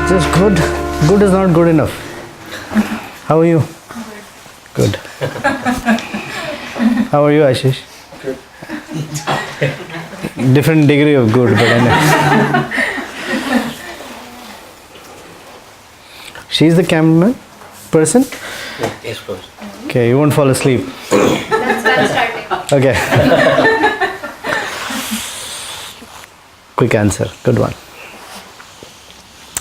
Just good. Good is not good enough. How are you? Good. How are you, Ashish? Good. Different degree of good, but anyway. She's the cameraman person? Yes, course. Okay, you won't fall asleep. That's starting. Okay. Quick answer. Good one.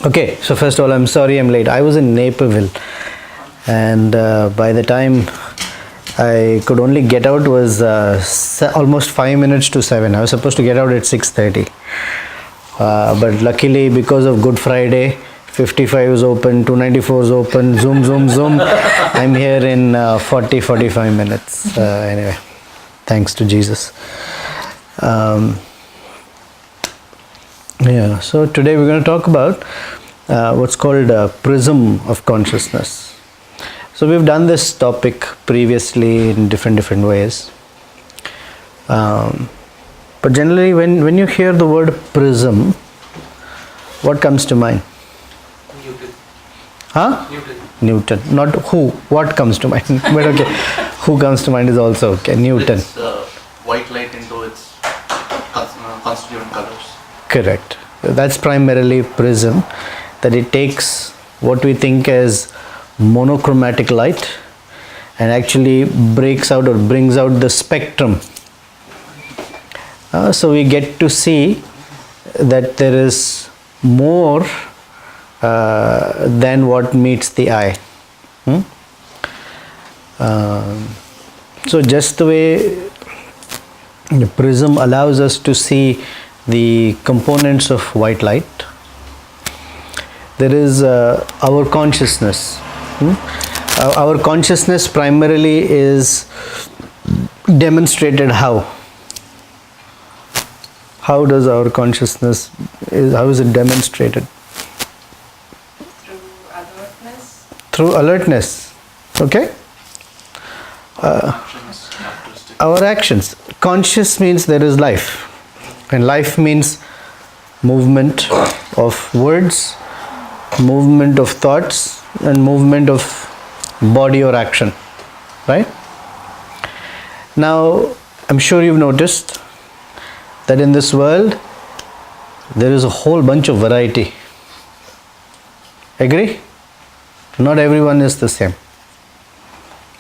Okay, so first of all, I'm sorry I'm late. I was in Naperville, and by the time I could only get out was almost 5 minutes to 7. I was supposed to get out at 6:30. But luckily, because of Good Friday, 55 is open, 294 is open, zoom. I'm here in 45 minutes. Anyway, thanks to Jesus. Yeah, so today we're going to talk about what's called prism of consciousness. So we've done this topic previously in different ways. But generally when you hear the word prism, what comes to mind? Newton. Huh? Newton. Newton. Not who. What comes to mind? But okay, who comes to mind is also okay. Newton. It's white light into its constituent colors. Correct. That's primarily prism, that it takes what we think as monochromatic light and actually breaks out or brings out the spectrum. So we get to see that there is more than what meets the eye. So just the way the prism allows us to see the components of white light, there is our consciousness. Our consciousness primarily is demonstrated how? How does our consciousness, how is it demonstrated? Through alertness. Through alertness. Okay? Actions, characteristics. Our actions. Conscious means there is life. And life means movement of words, movement of thoughts, and movement of body or action. Right? Now, I'm sure you've noticed that in this world, there is a whole bunch of variety. Agree? Not everyone is the same.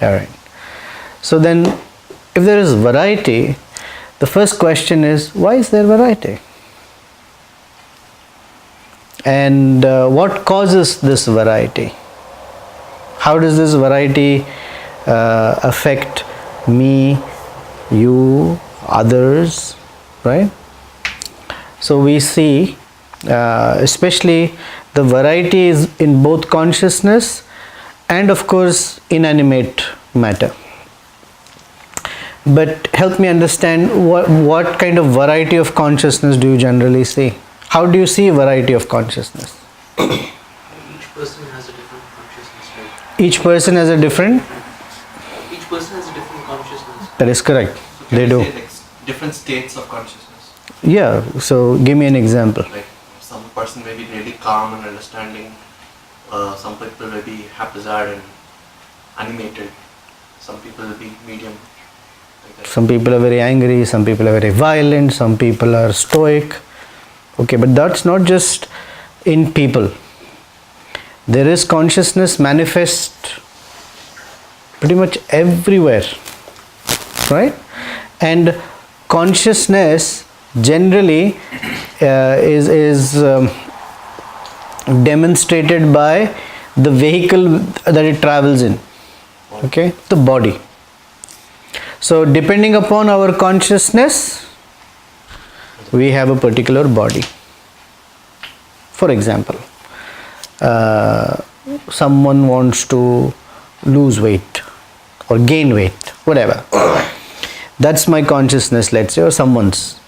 Alright. So then, if there is variety, the first question is, why is there variety? And what causes this variety? How does this variety affect me, you, others, right? So we see, especially the variety is in both consciousness and of course inanimate matter. But help me understand, what kind of variety of consciousness do you generally see? How do you see variety of consciousness? Each person has a different consciousness, right? Each person has a different? Each person has a different consciousness. That is correct. So can They you do. say like different states of consciousness? Yeah, so give me an example. Like some person may be really calm and understanding. Some people will be haphazard and animated. Some people will be medium. Like that. Some people are very angry, some people are very violent, some people are stoic. Okay, but that's not just in people. There is consciousness manifest pretty much everywhere, right? And consciousness generally is demonstrated by the vehicle that it travels in. Okay, the body. So depending upon our consciousness, we have a particular body. For example, someone wants to lose weight or gain weight, whatever. That's my consciousness, let's say, or someone's.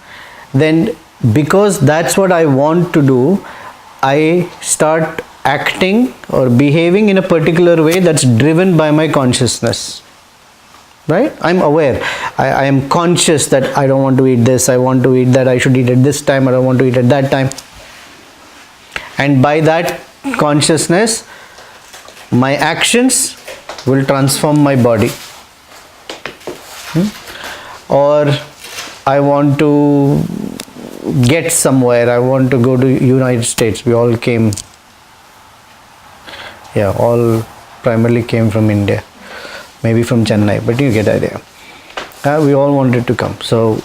Then because that's what I want to do, I start acting or behaving in a particular way that's driven by my consciousness. Right? I'm aware. I am conscious that I don't want to eat this, I want to eat that, I should eat at this time, I don't want to eat at that time. And by that consciousness, my actions will transform my body. Or I want to get somewhere, I want to go to United States. We all came, all primarily came from India, maybe from Chennai, but you get the idea. We all wanted to come. So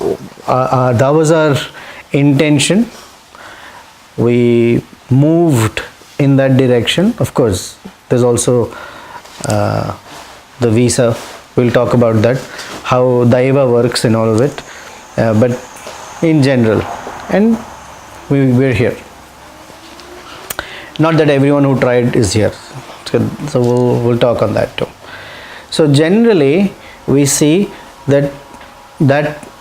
that was our intention. We moved in that direction. Of course, there's also the visa. We'll talk about that, how Daiva works and all of it. But in general, and we're here. Not that everyone who tried is here. So we'll talk on that too. So generally, we see that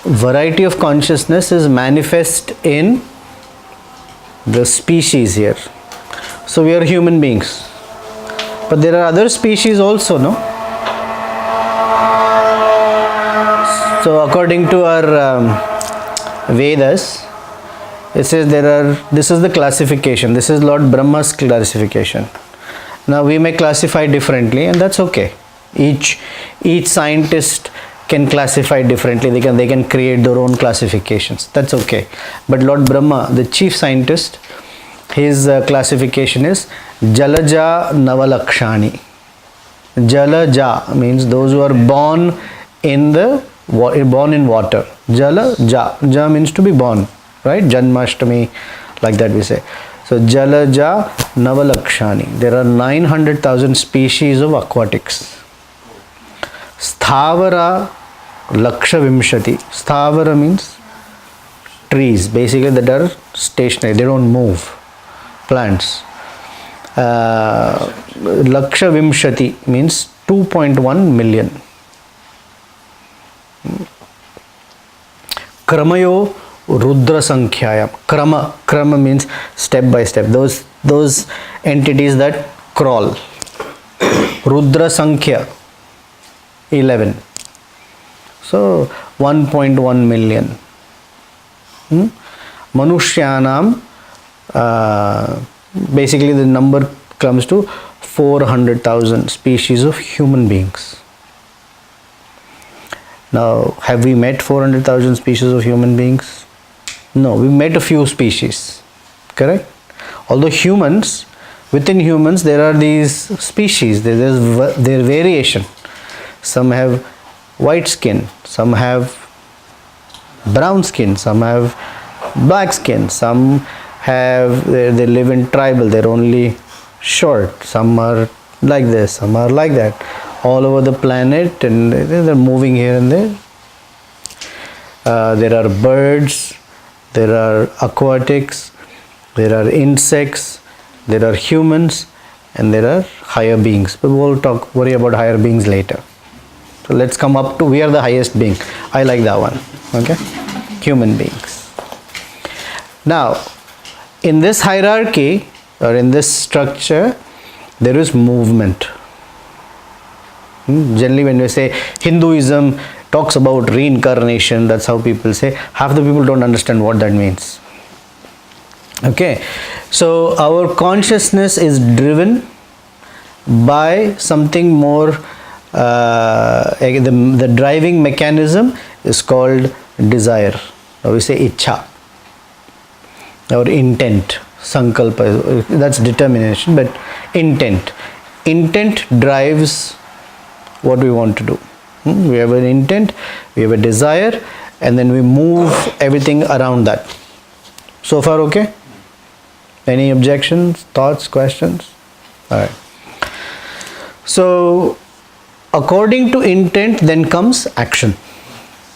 variety of consciousness is manifest in the species here. So we are human beings, but there are other species also, no? So according to our Vedas, it says this is the classification. This is Lord Brahma's classification. Now we may classify differently, and that's okay. Each scientist can classify differently. They can create their own classifications. That's okay. But Lord Brahma, the chief scientist, his classification is Jalaja Navalakshani. Jalaja means those who are born in water. Jalaja. Ja means to be born, right? Janmashtami, like that we say. So Jalaja Navalakshani. There are 900,000 species of aquatics. Sthavara Laksha Vimshati. Sthavara means trees, basically, that are stationary, they don't move. Plants. Laksha Vimshati means 2.1 million. Kramayo Rudra Sankhyayam. Krama means step by step. Those entities that crawl. Rudra Sankhya 11. So 1.1 million. Manushyanam, basically the number comes to 400,000 species of human beings. Now, have we met 400,000 species of human beings? No, we met a few species, correct? Although within humans there are these species, there's variation. Some have white skin, some have brown skin, some have black skin, some have, they live in tribal, they're only short, some are like this, some are like that, all over the planet, and they're moving here and there. There are birds, there are aquatics, there are insects, there are humans, and there are higher beings. But we'll worry about higher beings later. So let's come up to, we are the highest being. I like that one. Okay? Human beings. Now, in this hierarchy, or in this structure, there is movement. Generally, when we say Hinduism talks about reincarnation, that's how people say. Half the people don't understand what that means. Okay, so our consciousness is driven by something more. The driving mechanism is called desire. Or we say ichha, or intent. Sankalpa, that's determination, but intent. Intent drives what we want to do. We have an intent, we have a desire, and then we move everything around that. So far, okay? Any objections, thoughts, questions? Alright. So, according to intent, then comes action.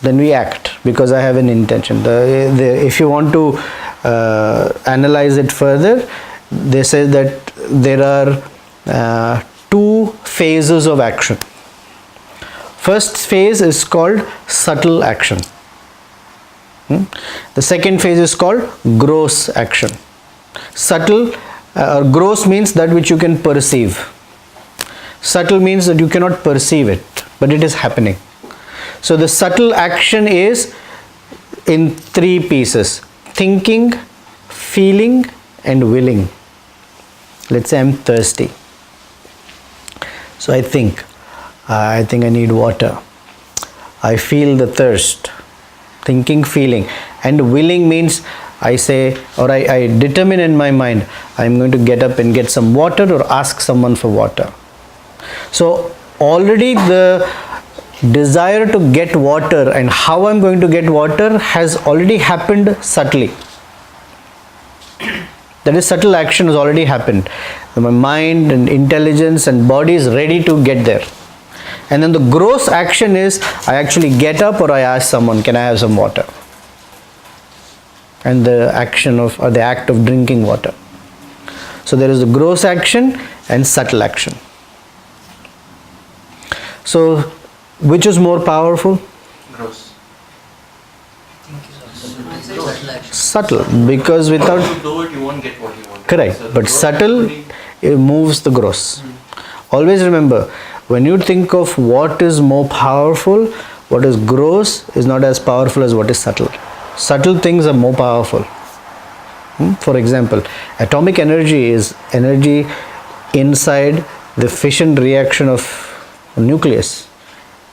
Then we act because I have an intention. If you want to analyze it further, they say that there are two phases of action. First phase is called subtle action. The second phase is called gross action. Subtle or gross means that which you can perceive. Subtle means that you cannot perceive it, but it is happening. So the subtle action is in three pieces: thinking, feeling, and willing. Let's say I'm thirsty. So I think I need water. I feel the thirst. Thinking, feeling. And willing means I say, or I determine in my mind, I'm going to get up and get some water or ask someone for water. So already the desire to get water and how I'm going to get water has already happened subtly. That is, subtle action has already happened. My mind and intelligence and body is ready to get there. And then the gross action is I actually get up or I ask someone, can I have some water? And the action of, or the act of drinking water. So there is the gross action and subtle action. So which is more powerful? Gross. Subtle, because without... If you do it, you won't get what you want. Correct, So the but gross subtle, actually- it moves the gross. Always remember, when you think of what is more powerful, what is gross is not as powerful as what is subtle. Subtle things are more powerful. For example, atomic energy is energy inside the fission reaction of a nucleus.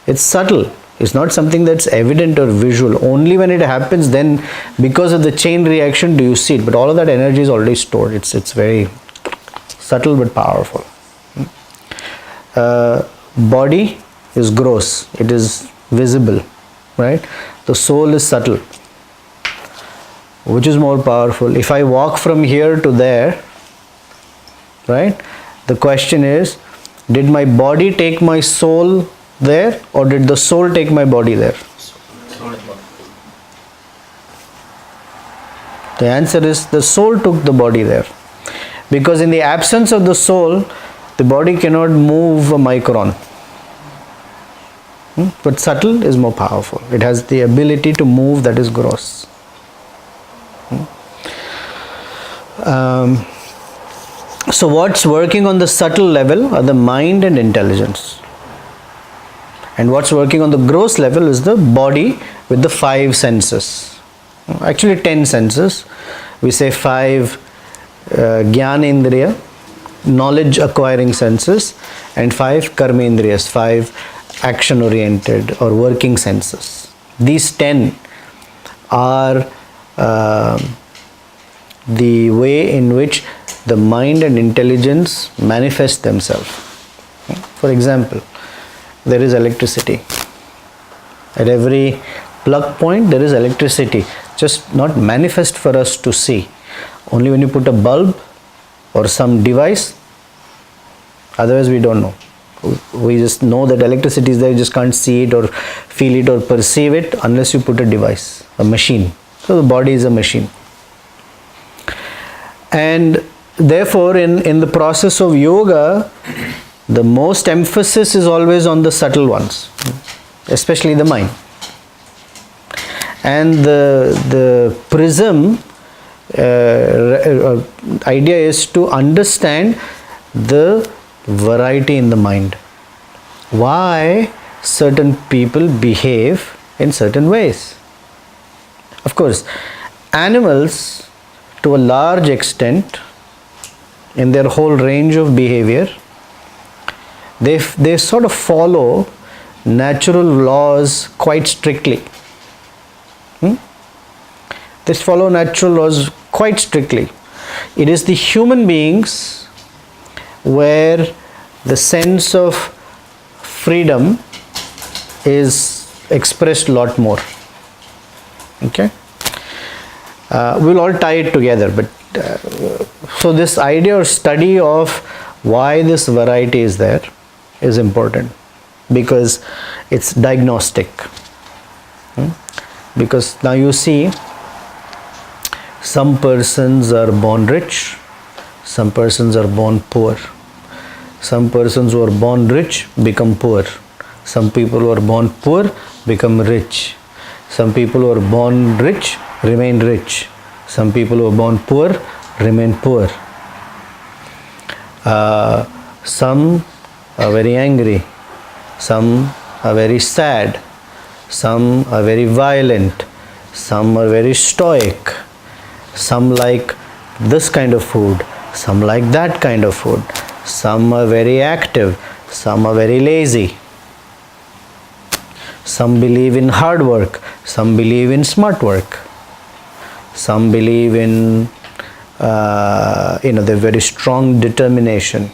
It's subtle. It's not something that's evident or visual. Only when it happens, then because of the chain reaction do you see it. But all of that energy is already stored. It's very subtle but powerful. Body is gross. It is visible, right? The soul is subtle. Which is more powerful? If I walk from here to there, right? The question is, did my body take my soul there, or did the soul take my body there? The answer is the soul took the body there. Because in the absence of the soul, the body cannot move a micron. But subtle is more powerful. It has the ability to move, that is gross. So what's working on the subtle level are the mind and intelligence. And what's working on the gross level is the body with the 5 senses. Actually 10 senses. We say 5 Jnanendriya, knowledge acquiring senses, and 5 Karmendriyas, 5 action oriented or working senses. These 10 are the way in which the mind and intelligence manifest themselves. For example, there is electricity. At every plug point there is electricity, just not manifest for us to see. Only when you put a bulb or some device, otherwise we don't know. We just know that electricity is there, you just can't see it or feel it or perceive it unless you put a device, a machine. So the body is a machine. And therefore in the process of yoga, the most emphasis is always on the subtle ones, especially the mind. And the prism idea is to understand the variety in the mind. Why certain people behave in certain ways. Of course, animals to a large extent in their whole range of behavior, they sort of follow natural laws quite strictly. They follow natural laws quite strictly. It is the human beings where the sense of freedom is expressed a lot more. Okay? We'll all tie it together, but so this idea or study of why this variety is there is important, because it's diagnostic. Because now you see, some persons are born rich, some persons are born poor. Some persons who are born rich become poor. Some people who are born poor become rich. Some people who are born rich remain rich. Some people who are born poor remain poor. Some are very angry. Some are very sad. Some are very violent. Some are very stoic. Some like this kind of food. Some like that kind of food. Some are very active. Some are very lazy. Some believe in hard work. Some believe in smart work. Some believe in, they're very strong determination.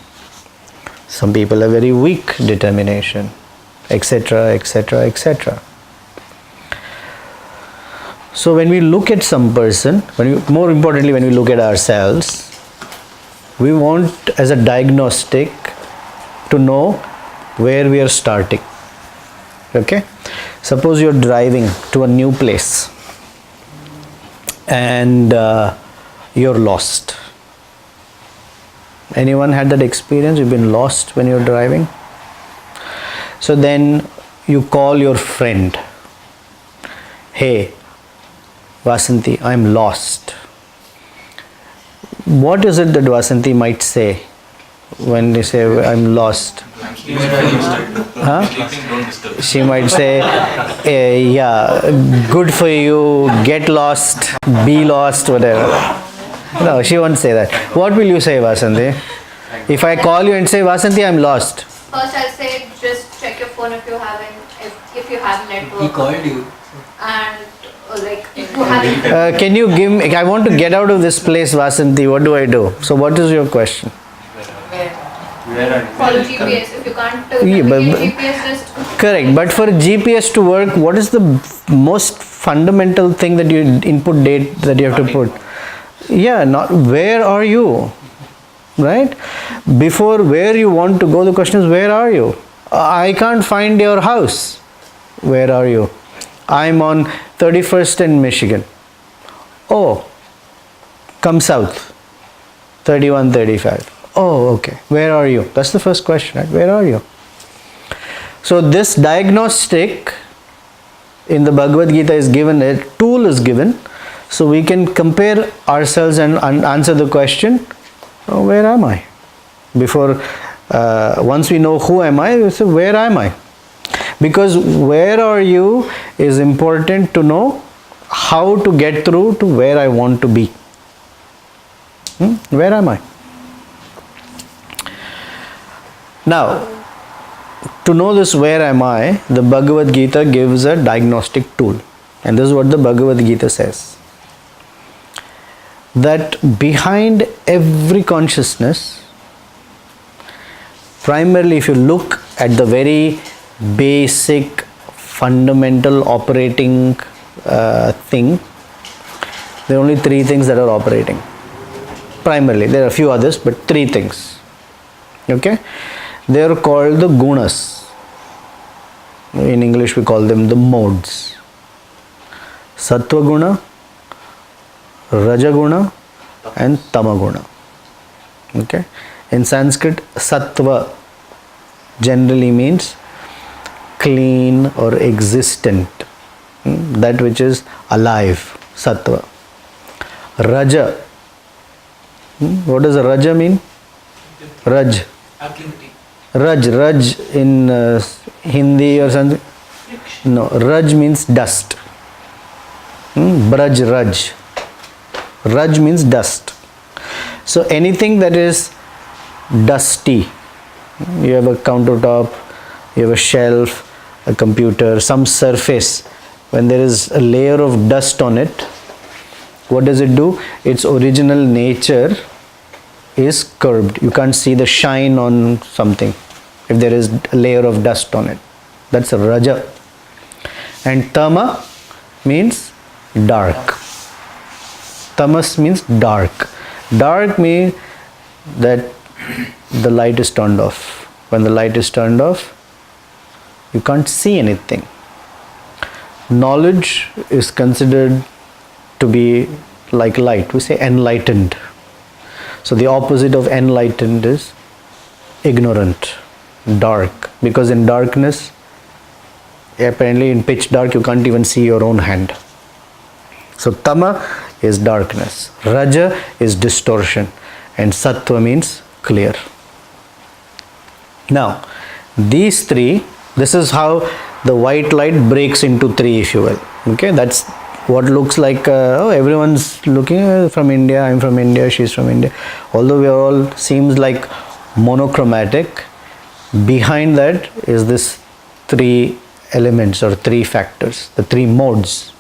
Some people are very weak determination, etc., etc., etc. So when we look at some person, more importantly, when we look at ourselves, we want as a diagnostic to know where we are starting. Okay? Suppose you're driving to a new place and you're lost. Anyone had that experience? You've been lost when you're driving? So then you call your friend. Hey, Vasanti, I'm lost. What is it that Vasanti might say when they say I'm lost? Huh? She might say, yeah, good for you, get lost, be lost, whatever. No, she won't say that. What will you say, Vasanti? If I call you and say, Vasanti, I'm lost. First I'll say just check your phone if you have network. He called you. And like if you have Can you give me, I want to get out of this place, Vasanti, what do I do? So what is your question? Where are you? follow GPS. If you can't Yeah, navigate GPS, just Correct, but for GPS to work, what is the most fundamental thing that you input date that you have to put? Yeah, not where are you, right? Before where you want to go, the question is where are you? I can't find your house. Where are you? I'm on 31st in Michigan. Oh, come south. 3135. Oh, okay. Where are you? That's the first question, right? Where are you? So this diagnostic in the Bhagavad Gita is given, a tool is given, so we can compare ourselves and answer the question, oh, where am I? Before, once we know who am I, we say, where am I? Because where are you is important to know how to get through to where I want to be. Where am I? Now, to know this where am I, the Bhagavad Gita gives a diagnostic tool. And this is what the Bhagavad Gita says. That behind every consciousness, primarily if you look at the very basic, fundamental operating thing, there are only three things that are operating. Primarily, there are a few others, but three things. Okay? They are called the gunas. In English we call them the modes. Sattva guna, Raja guna and Tama guna. Okay? In Sanskrit, Sattva generally means clean or existent. That which is alive. Sattva. Raja. What does Raja mean? Raj. Raj in Hindi or something. No, Raj means dust. Braj, Raj. Raj means dust. So anything that is dusty, you have a countertop, you have a shelf, a computer, some surface, when there is a layer of dust on it, what does it do? Its original nature is curbed. You can't see the shine on something if there is a layer of dust on it. That's a Raja. And Tama means dark. Tamas means dark. Dark means that the light is turned off. When the light is turned off, you can't see anything. Knowledge is considered to be like light. We say enlightened. So the opposite of enlightened is ignorant, dark. Because in darkness, apparently in pitch dark, you can't even see your own hand. So Tama is darkness, Raja is distortion, and Sattva means clear. Now, these three, this is how the white light breaks into three, if you will. Okay, that's what looks like, oh, everyone's looking from India, I'm from India, she's from India. Although we are all seems like monochromatic, behind that is this 3 elements or 3 factors, the 3 modes.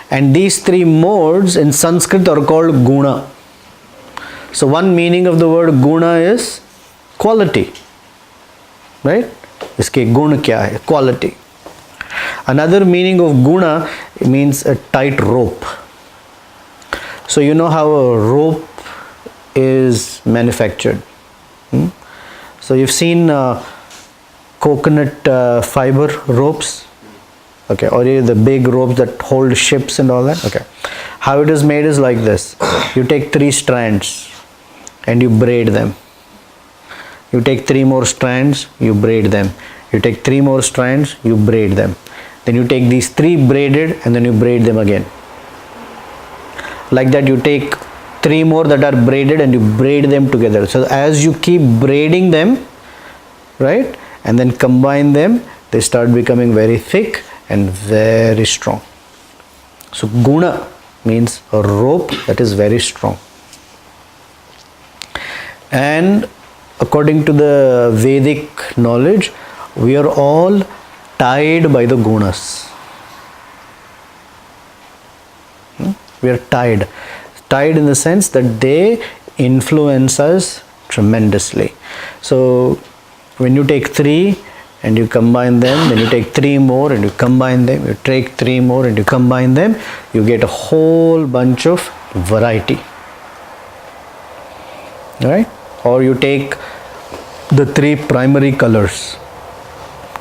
And these 3 modes in Sanskrit are called guna. So one meaning of the word guna is quality, right? Iske gun kya hai? Quality. Another meaning of guna means a tight rope. So you know how a rope is manufactured. So you've seen coconut fiber ropes, okay, or the big ropes that hold ships and all that. Okay, how it is made is like this. You take 3 strands and you braid them. You take 3 more strands, you braid them. You take 3 more strands, you braid them. Then you take these 3 braided and then you braid them again. Like that, you take 3 more that are braided and you braid them together. So as you keep braiding them, right, and then combine them, they start becoming very thick and very strong. So guna means a rope that is very strong. And according to the Vedic knowledge, we are all tied by the gunas. We are tied in the sense that they influence us tremendously. So when you take 3 and you combine them, then you take 3 more and you combine them, you take 3 more and you combine them, you get a whole bunch of variety, right? Or you take the 3 primary colors: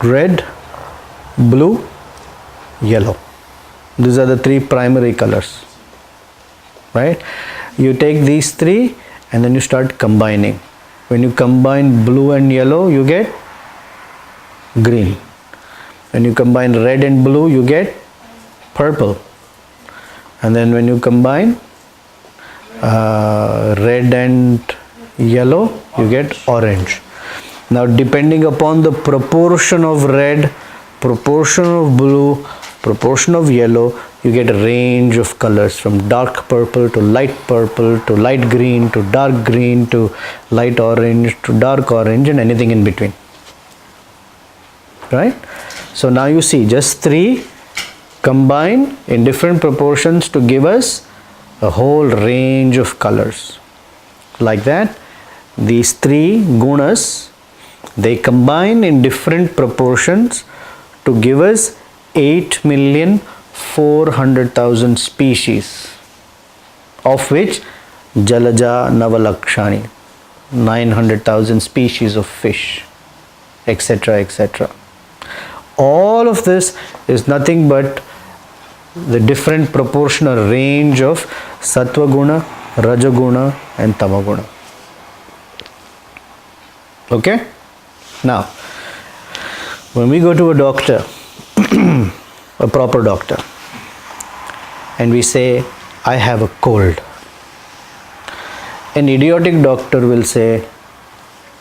red, blue, yellow. These are the 3 primary colors, right? You take these 3 and then you start combining. When you combine blue and yellow, you get green. When you combine red and blue, you get purple. And then when you combine red and yellow, you get orange. Now depending upon the proportion of red, proportion of blue, proportion of yellow, you get a range of colors from dark purple to light green to dark green to light orange to dark orange and anything in between, right? So now you see just 3 combine in different proportions to give us a whole range of colors. Like that, these 3 gunas, they combine in different proportions to give us 8,400,000 species, of which Jalaja Navalakshani, 900,000 species of fish, etc., etc. All of this is nothing but the different proportional range of Sattva Guna, Raja Guna and Tama Guna. Okay? Now, when we go to a doctor, a proper doctor, and we say, I have a cold, an idiotic doctor will say,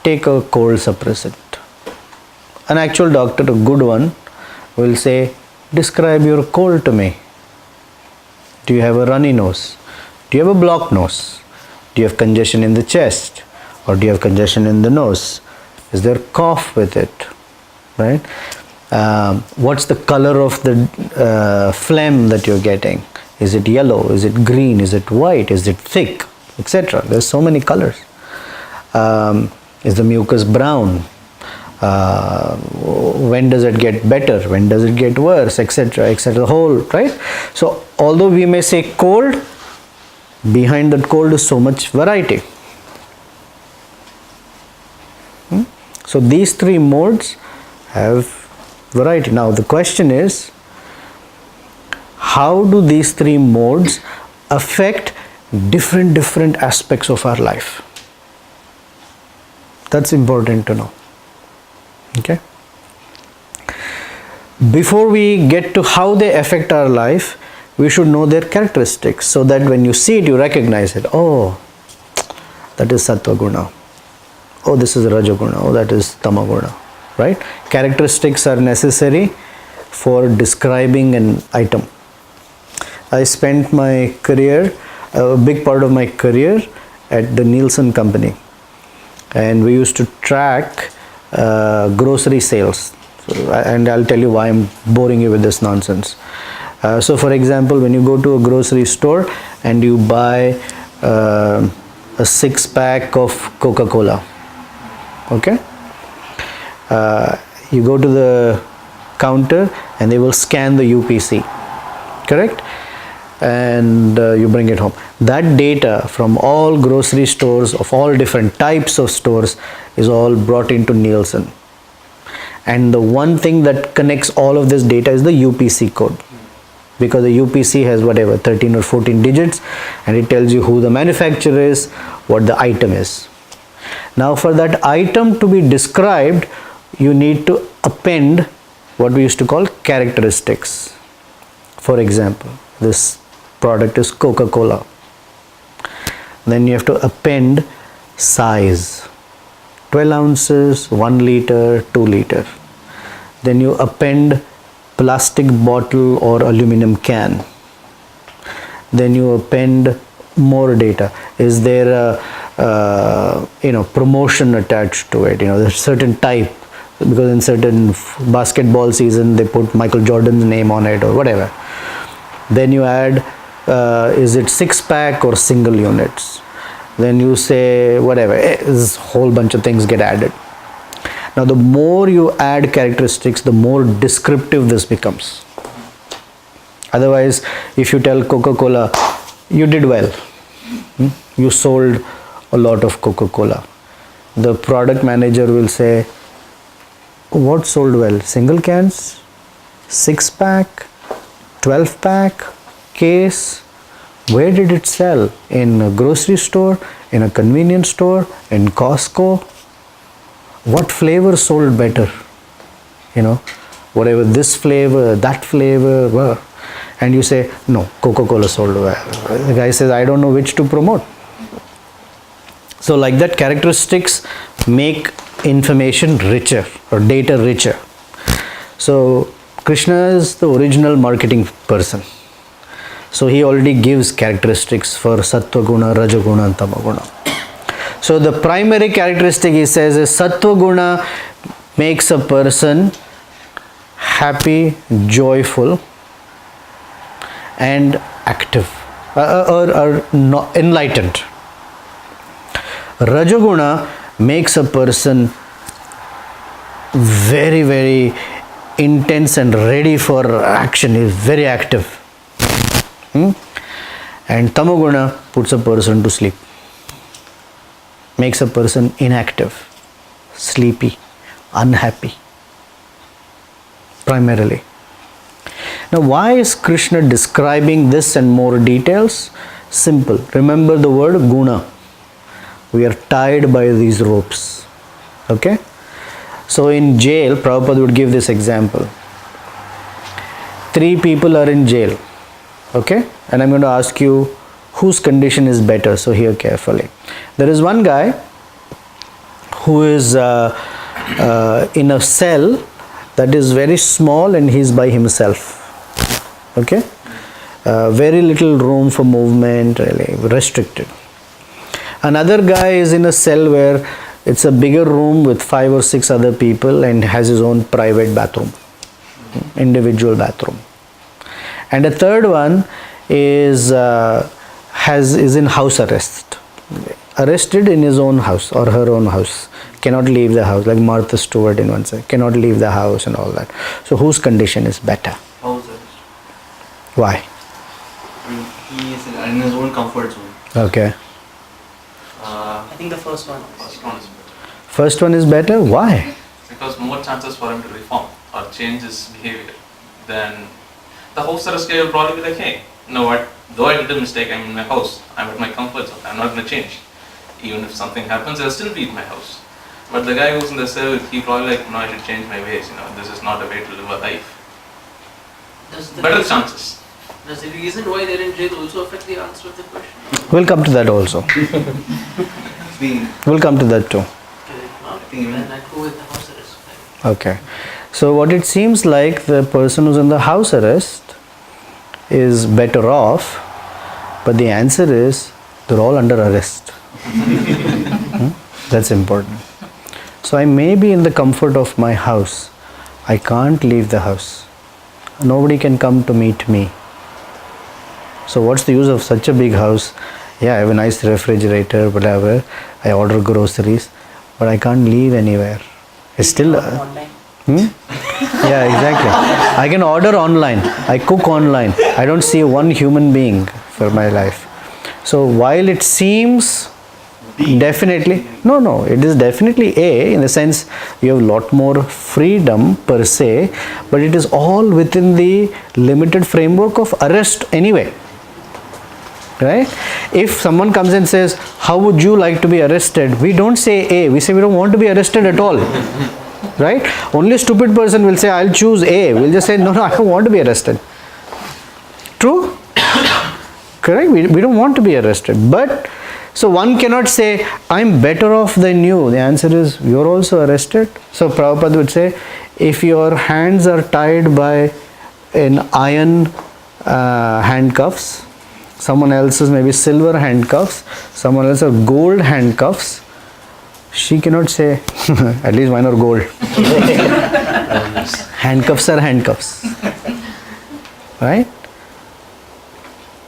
take a cold suppressant. An actual doctor, a good one, will say, describe your cold to me. Do you have a runny nose? Do you have a blocked nose? Do you have congestion in the chest? Or do you have congestion in the nose? Is there cough with it? Right? What's the color of the phlegm that you're getting? Is it yellow? Is it green? Is it white? Is it thick? Etc. There's so many colors. Is the mucus brown? When does it get better? When does it get worse? Etc. Etc. The whole, right? So although we may say cold, behind that cold is so much variety. So these 3 modes have variety. Now the question is, how do these 3 modes affect different aspects of our life? That's important to know. Okay? Before we get to how they affect our life, we should know their characteristics, so that when you see it, you recognize it. Oh, that is Sattva Guna. Oh, this is Raja Guna. Oh, that is Tama Guna. Right? Characteristics are necessary for describing an item. I spent my career, a big part of my career at the Nielsen company, and we used to track grocery sales. And I'll tell you why I'm boring you with this nonsense. So for example, when you go to a grocery store and you buy a 6-pack of Coca-Cola, okay, you go to the counter and they will scan the UPC, correct, and you bring it home. That data from all grocery stores of all different types of stores is all brought into Nielsen, and the one thing that connects all of this data is the UPC code, because the UPC has whatever 13 or 14 digits, and it tells you who the manufacturer is, what the item is. Now for that item to be described, you need to append what we used to call characteristics. For example, this product is Coca-Cola. Then you have to append size, 12 ounces, 1 liter, 2 liter. Then you append plastic bottle or aluminum can. Then you append more data. Is there a promotion attached to it? There's certain type, because in certain basketball season they put Michael Jordan's name on it or whatever. Then you add, is it 6-pack or single units? Then you say whatever, this whole bunch of things get added. Now the more you add characteristics, the more descriptive this becomes. Otherwise, if you tell Coca-Cola, you did well, you sold a lot of Coca-Cola, the product manager will say, what sold well? Single cans, 6-pack, 12-pack, case? Where did it sell? In a grocery store, in a convenience store, in Costco? What flavor sold better? Whatever, this flavor, that flavor, well. And you say, no, Coca-Cola sold well. The guy says, I don't know which to promote. So like that, characteristics make information richer or data richer. So Krishna is the original marketing person. So he already gives characteristics for Sattva Guna, Raja Guna and Tama Guna. So the primary characteristic he says is Sattva Guna makes a person happy, joyful and active or enlightened. Raja Guna makes a person very, very intense and ready for action. He is very active. And Tamoguna puts a person to sleep, makes a person inactive, sleepy, unhappy, primarily. Now why is Krishna describing this and more details? Simple. Remember the word guna. We are tied by these ropes. Okay? So in jail, Prabhupada would give this example. 3 people are in jail. Okay? And I'm going to ask you whose condition is better. So hear carefully. There is one guy who is in a cell that is very small and he's by himself. Okay? Very little room for movement, really restricted. Another guy is in a cell where it's a bigger room with 5 or 6 other people and has his own private bathroom, individual bathroom. And a third one is in house arrest, arrested in his own house or her own house, cannot leave the house, like Martha Stewart in one side, cannot leave the house and all that. So whose condition is better? House arrest. Why? I mean, he is in his own comfort zone. Okay. I think the first one. First one is better. First one is better? Why? Because more chances for him to reform or change his behavior. Then the house arrest guy will probably be like, hey, you know what, though I did a mistake, I'm in my house, I'm at my comfort zone, I'm not going to change. Even if something happens, I'll still be in my house. But the guy who's in the cell, he probably like, no, I should change my ways, this is not a way to live a life. Better chances. Does the reason why they're in jail also affect the answer of the question? We'll come to that also. We'll come to that too. Then I go with the house arrest. Okay. So what it seems like, the person who's in the house arrest is better off, but the answer is they're all under arrest. That's important. So I may be in the comfort of my house. I can't leave the house. Nobody can come to meet me. So what's the use of such a big house? Yeah, I have a nice refrigerator, whatever. I order groceries, but I can't leave anywhere. It's still... Online. Yeah, exactly. I can order online. I cook online. I don't see one human being for my life. So while it seems definitely... No, it is definitely A, in the sense you have a lot more freedom per se, but it is all within the limited framework of arrest anyway. Right? If someone comes and says, how would you like to be arrested? We don't say A, we say we don't want to be arrested at all. Right? Only a stupid person will say, I'll choose A. We'll just say, no, I don't want to be arrested. True? Correct? We don't want to be arrested. But, so one cannot say, I'm better off than you. The answer is, you're also arrested. So Prabhupada would say, if your hands are tied by an iron handcuffs, someone else's maybe silver handcuffs, someone else's gold handcuffs, she cannot say, at least mine are gold. Handcuffs are handcuffs. Right?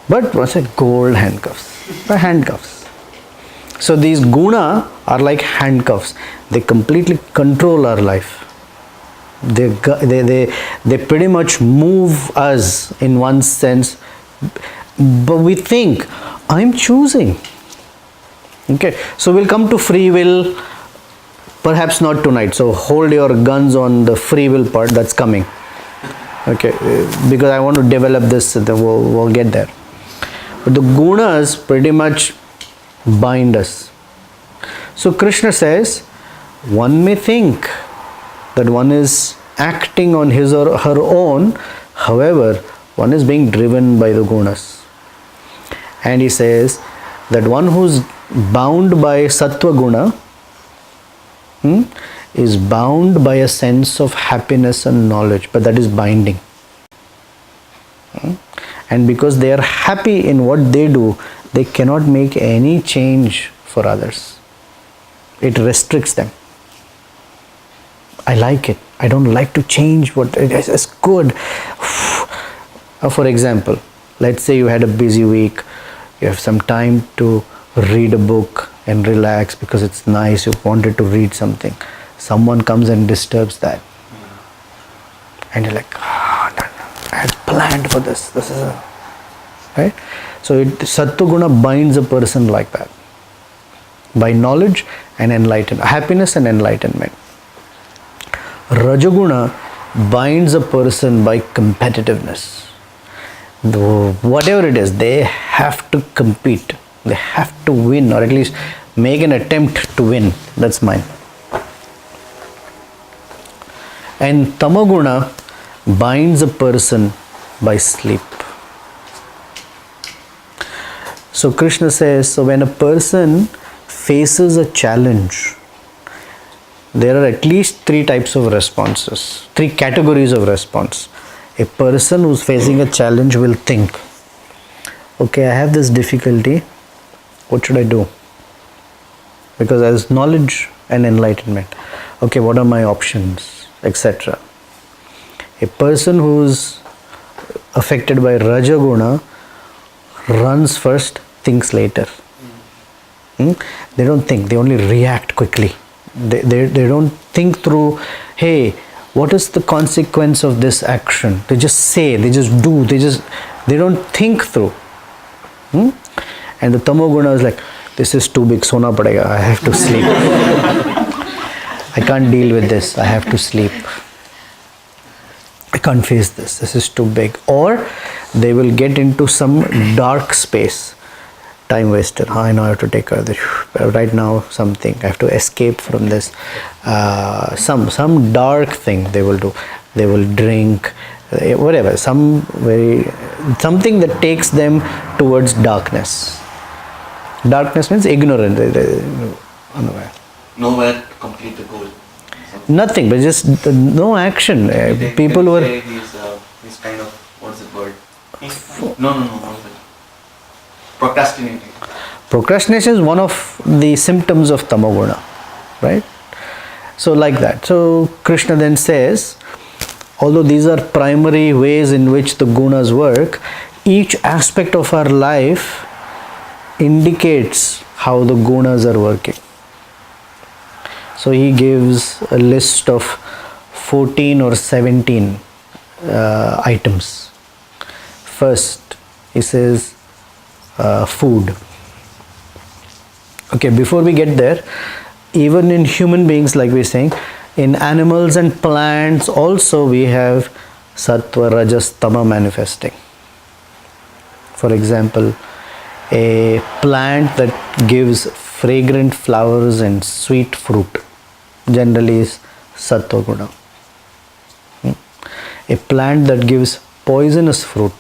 But what's it? Gold handcuffs. The handcuffs. So these guna are like handcuffs. They completely control our life. They pretty much move us in one sense. But we think, I'm choosing. Okay, so we'll come to free will, perhaps not tonight. So hold your guns on the free will part, that's coming. Okay, because I want to develop this, we'll get there. But the gunas pretty much bind us. So Krishna says, one may think that one is acting on his or her own, however, one is being driven by the gunas. And he says that one who's bound by sattva guna is bound by a sense of happiness and knowledge, but that is binding. And because they are happy in what they do, they cannot make any change for others. It restricts them. I like it. I don't like to change what it is. It's good. For example, let's say you had a busy week. You have some time to read a book and relax because it's nice. You wanted to read something. Someone comes and disturbs that. And you're like, no, I had planned for this. This is a... Right? So Sattva Guna binds a person like that. By knowledge and enlightenment. Happiness and enlightenment. Rajaguna binds a person by competitiveness. Whatever it is, they have to compete. They have to win, or at least make an attempt to win. That's mine. And Tamaguna binds a person by sleep. So Krishna says, so when a person faces a challenge, there are at least three types of responses, three categories of response. A person who's facing a challenge will think, okay, I have this difficulty, what should I do? Because there's knowledge and enlightenment. Okay, what are my options, etc. A person who's affected by Rajaguna runs first, thinks later. They don't think, they only react quickly. They don't think through, hey, what is the consequence of this action? They just say, they just do, they don't think through. And the Tamoguna is like, this is too big, sona padega, I have to sleep. I can't deal with this, I have to sleep. I can't face this, this is too big. Or they will get into some dark space. Time wasted. I know I have to take care of this. Right now, something. I have to escape from this. Some dark thing they will do. They will drink, whatever. Something that takes them towards darkness. Darkness means ignorant. Unaware. Nowhere to complete the goal. Nothing, but just no action. People were. He's kind of, what's the word? No. One second. Procrastinating. Procrastination is one of the symptoms of tamoguna, right? So like that. So Krishna then says, although these are primary ways in which the gunas work, each aspect of our life indicates how the gunas are working. So he gives a list of 14 or 17 items. First, he says food. Okay, before we get there, even in human beings, like we're saying, in animals and plants also we have sattva, rajas, tama manifesting. For example, a plant that gives fragrant flowers and sweet fruit generally is sattva guna. A plant that gives poisonous fruit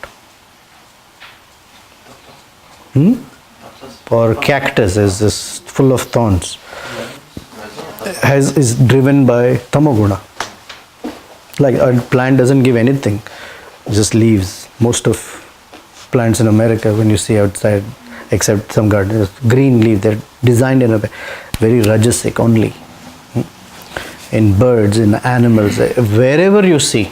or cactus is full of thorns is driven by tamoguna. Like a plant doesn't give anything, just leaves. Most of plants in America, when you see outside, except some gardens, green leaf, they're designed in a very rajasic only. In birds, in animals, wherever you see,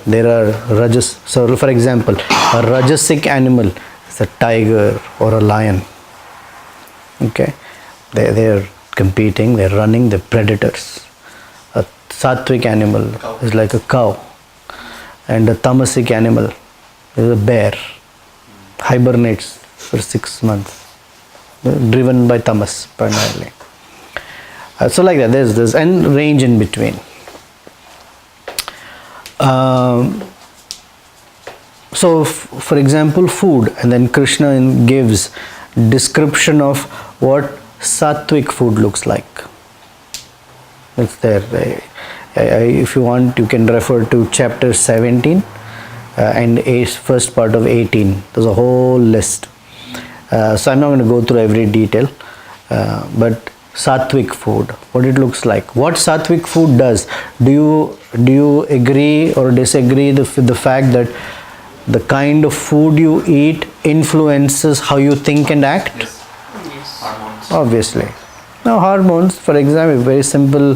there are rajas. So for example, a rajasic animal is a tiger or a lion. Okay, they're competing, they're running, they're predators. A sattvic animal is like a cow, and a tamasic animal is a bear. Hibernates for 6 months, driven by tamas primarily. So like that, there's and range in between. So for example, food, and then Krishna gives description of what sattvic food looks like. It's there. If you want, you can refer to chapter 17 and first part of 18. There's a whole list. So I'm not going to go through every detail, but sattvic food, what it looks like, what sattvic food does. Do you agree or disagree with the fact that the kind of food you eat influences how you think and act? Yes. Hormones. Obviously. Now hormones, for example, very simple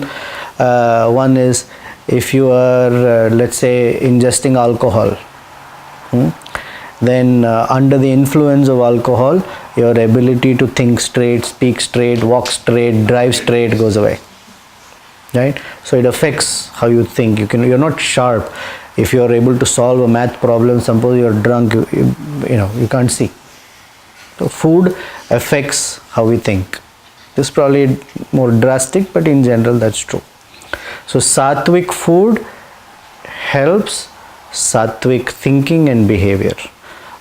one is, if you are let's say ingesting alcohol, then under the influence of alcohol, your ability to think straight, speak straight, walk straight, drive straight goes away, right? So it affects how you think. You're not sharp. If you are able to solve a math problem, suppose you're drunk, you can't see. So food affects how we think. This is probably more drastic, but in general that's true. So sattvic food helps sattvic thinking and behavior.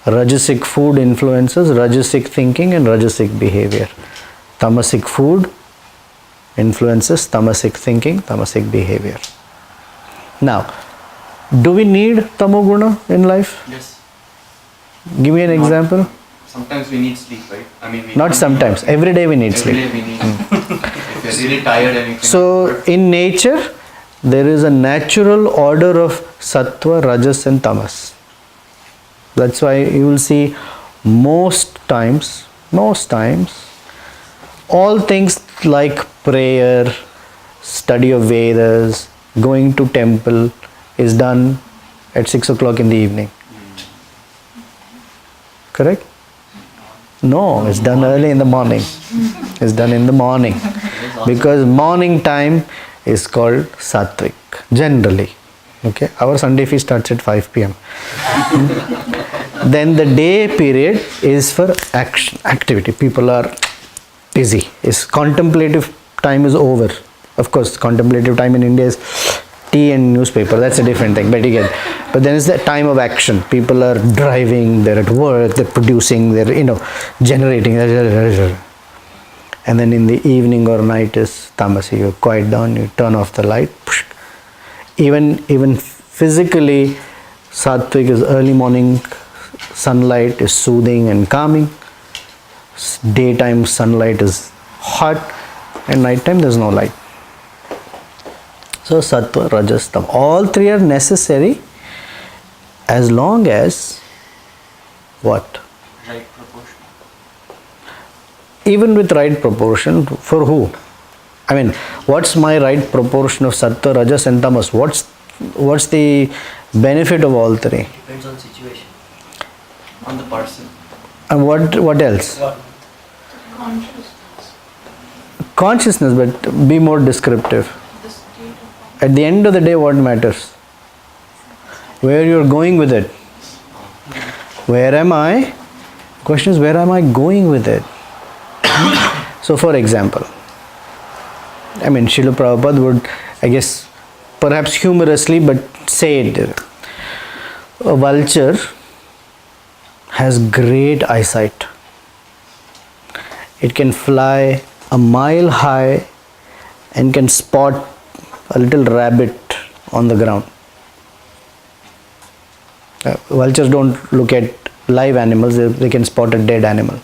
Rajasic food influences rajasic thinking and rajasic behavior. Tamasic food influences tamasic thinking, tamasic behavior. Now, do we need tamoguna in life? Yes. Give me an example. Sometimes we need sleep, right? I mean, Not sometimes. Every day we need every sleep. day we need. If you're really tired and you can. So in nature, there is a natural order of sattva, rajas and tamas. That's why you will see most times, all things like prayer, study of Vedas, going to temple is done at 6 o'clock in the evening. Correct? No, it's done early in the morning. It's done in the morning. Because morning time is called sattvic, generally. Okay, our Sunday feast starts at 5 p.m. Then the day period is for action, activity. People are busy. Contemplative time is over. Of course, contemplative time in India is tea and newspaper. That's a different thing. But again, but then it's the time of action. People are driving. They're at work. They're producing. They're generating. And then in the evening or night is tamasi. You quiet down. You turn off the light. Even physically, sattvic is early morning sunlight is soothing and calming. Daytime sunlight is hot, and nighttime there's no light. So sattva, rajas, tam, all three are necessary as long as What? Right proportion. Even with right proportion, for who? I mean, what's my right proportion of sattva, rajas and tamas? What's the benefit of all three? Depends on situation. On the person. And what else? Consciousness, but be more descriptive. At the end of the day, what matters? Where you're going with it. Where am I? Question is, where am I going with it? So, for example, I mean, Srila Prabhupada would, I guess, perhaps humorously, but say it. A vulture has great eyesight. It can fly a mile high and can spot a little rabbit on the ground. Vultures don't look at live animals, they can spot a dead animal.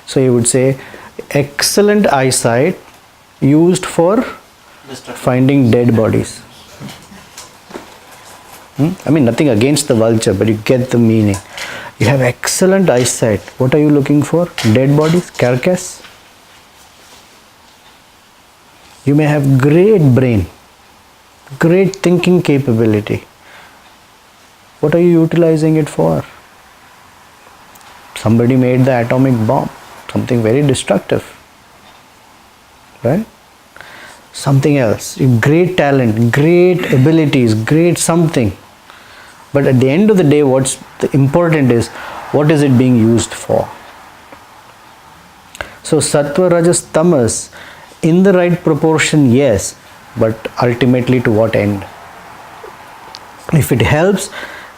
So he would say, excellent eyesight used for finding dead bodies. I mean, nothing against the vulture, but you get the meaning. You have excellent eyesight. What are you looking for? Dead bodies? Carcass? You may have great brain, great thinking capability. What are you utilizing it for? Somebody made the atomic bomb, something very destructive, right? Something else, great talent, great abilities, great something. But at the end of the day, what's important is, what is it being used for? So sattva, rajas, tamas, in the right proportion, yes, but ultimately to what end? If it helps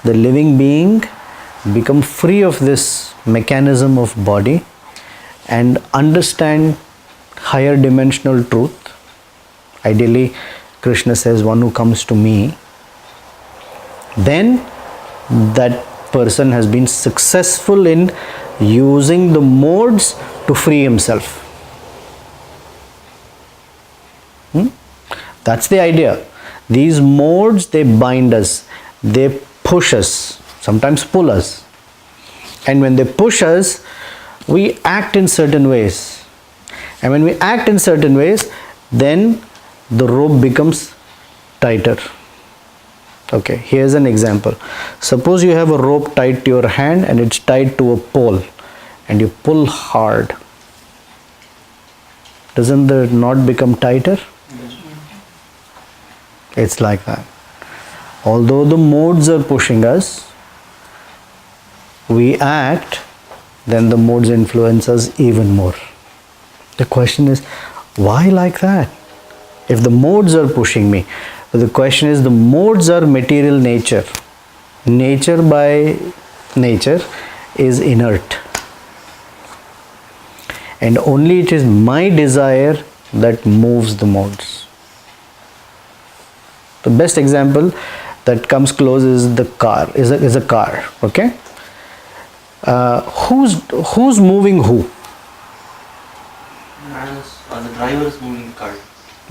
the living being become free of this mechanism of body and understand higher dimensional truth, ideally Krishna says, one who comes to me, then that person has been successful in using the modes to free himself. That's the idea. These modes, they bind us, they push us, sometimes pull us. And when they push us, we act in certain ways. And when we act in certain ways, then the rope becomes tighter. Okay, here's an example. Suppose you have a rope tied to your hand and it's tied to a pole and you pull hard. Doesn't the knot become tighter? It's like that. Although the modes are pushing us, we act, then the modes influence us even more. The question is, why like that? If the modes are pushing me, the question is, the modes are material nature. Nature by nature is inert. And only it is my desire that moves the modes. The best example that comes close is the car, is a car, okay? Who's moving who? The driver is moving the car.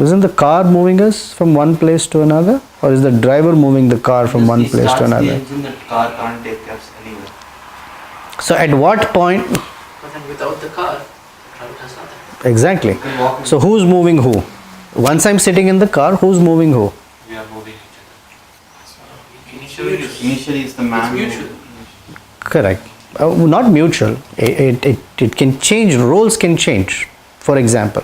Isn't the car moving us from one place to another? Or is the driver moving the car from one place to another? The engine, that car can't take us anywhere. So at what point? But then without the car, the driver has nothing. Exactly. So who's moving who? Once I'm sitting in the car, who's moving who? We are moving each other. Initially it's the man. It's mutual. Correct. Not mutual. It can change. Roles can change. For example,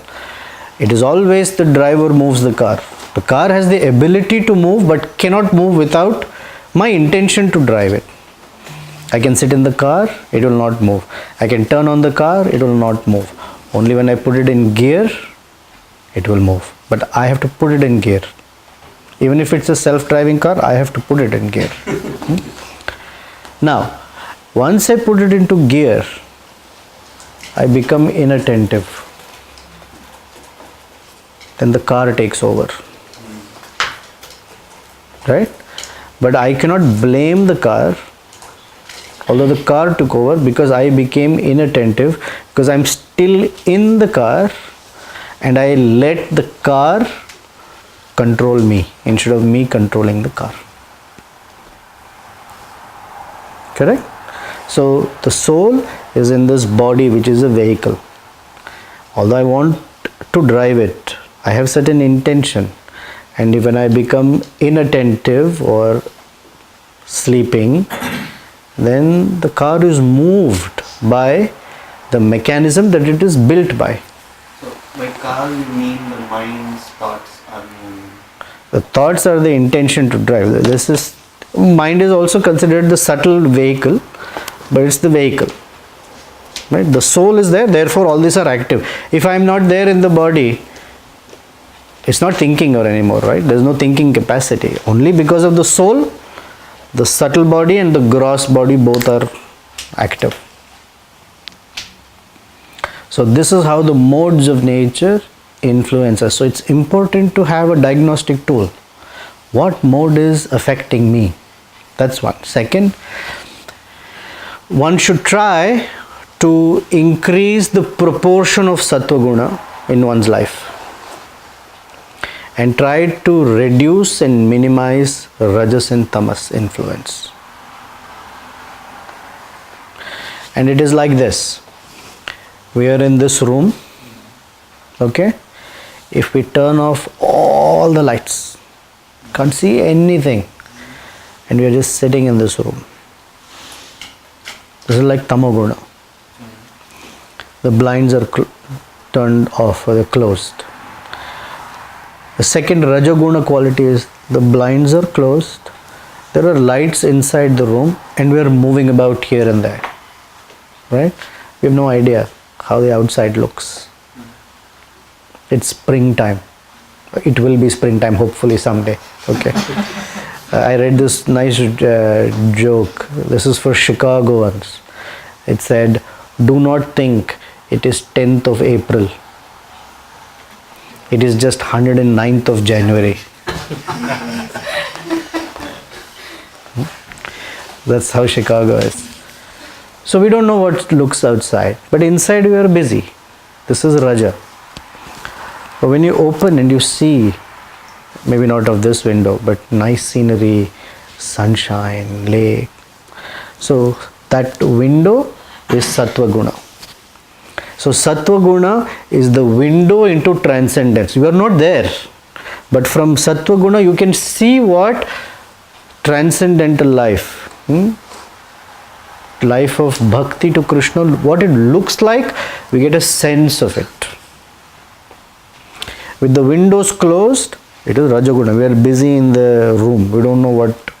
it is always the driver moves the car. The car has the ability to move but cannot move without my intention to drive it. I can sit in the car, it will not move. I can turn on the car, it will not move. Only when I put it in gear, it will move. But I have to put it in gear. Even if it's a self-driving car, I have to put it in gear. Now, once I put it into gear, I become inattentive. Then the car takes over. Right? But I cannot blame the car, although the car took over, because I became inattentive, because I'm still in the car and I let the car control me instead of me controlling the car. Correct? So the soul is in this body, which is a vehicle. Although I want to drive it, I have certain intention, and when I become inattentive or sleeping, then the car is moved by the mechanism that it is built by. So by car you mean the mind's thoughts are moving. The thoughts are the intention to drive. This is, mind is also considered the subtle vehicle, but it's the vehicle. Right? The soul is there, therefore all these are active. If I am not there in the body, it's not thinking or anymore, right? There's no thinking capacity. Only because of the soul, the subtle body and the gross body both are active. So this is how the modes of nature influence us. So it's important to have a diagnostic tool. What mode is affecting me? That's one. Second, one should try to increase the proportion of sattva guna in one's life and try to reduce and minimize rajas and tamas influence. And it is like this. We are in this room, okay? If we turn off all the lights, can't see anything, and we are just sitting in this room. This is like tamoguna. The blinds are turned off or they're closed. The second rajaguna quality is the blinds are closed, there are lights inside the room, and we are moving about here and there, right? We have no idea how the outside looks. It's springtime. It will be springtime hopefully someday, okay? I read this nice joke. This is for Chicago once. It said, do not think it is 10th of April. It is just 109th of January. That's how Chicago is. So we don't know what looks outside, but inside we are busy. This is Raja. But when you open and you see, maybe not of this window, but nice scenery, sunshine, lake. So that window is Sattva Guna. So Sattva Guna is the window into transcendence. You are not there, but from Sattva Guna you can see what transcendental life, life of bhakti to Krishna, what it looks like, we get a sense of it. With the windows closed, it is Rajaguna. We are busy in the room. We don't know what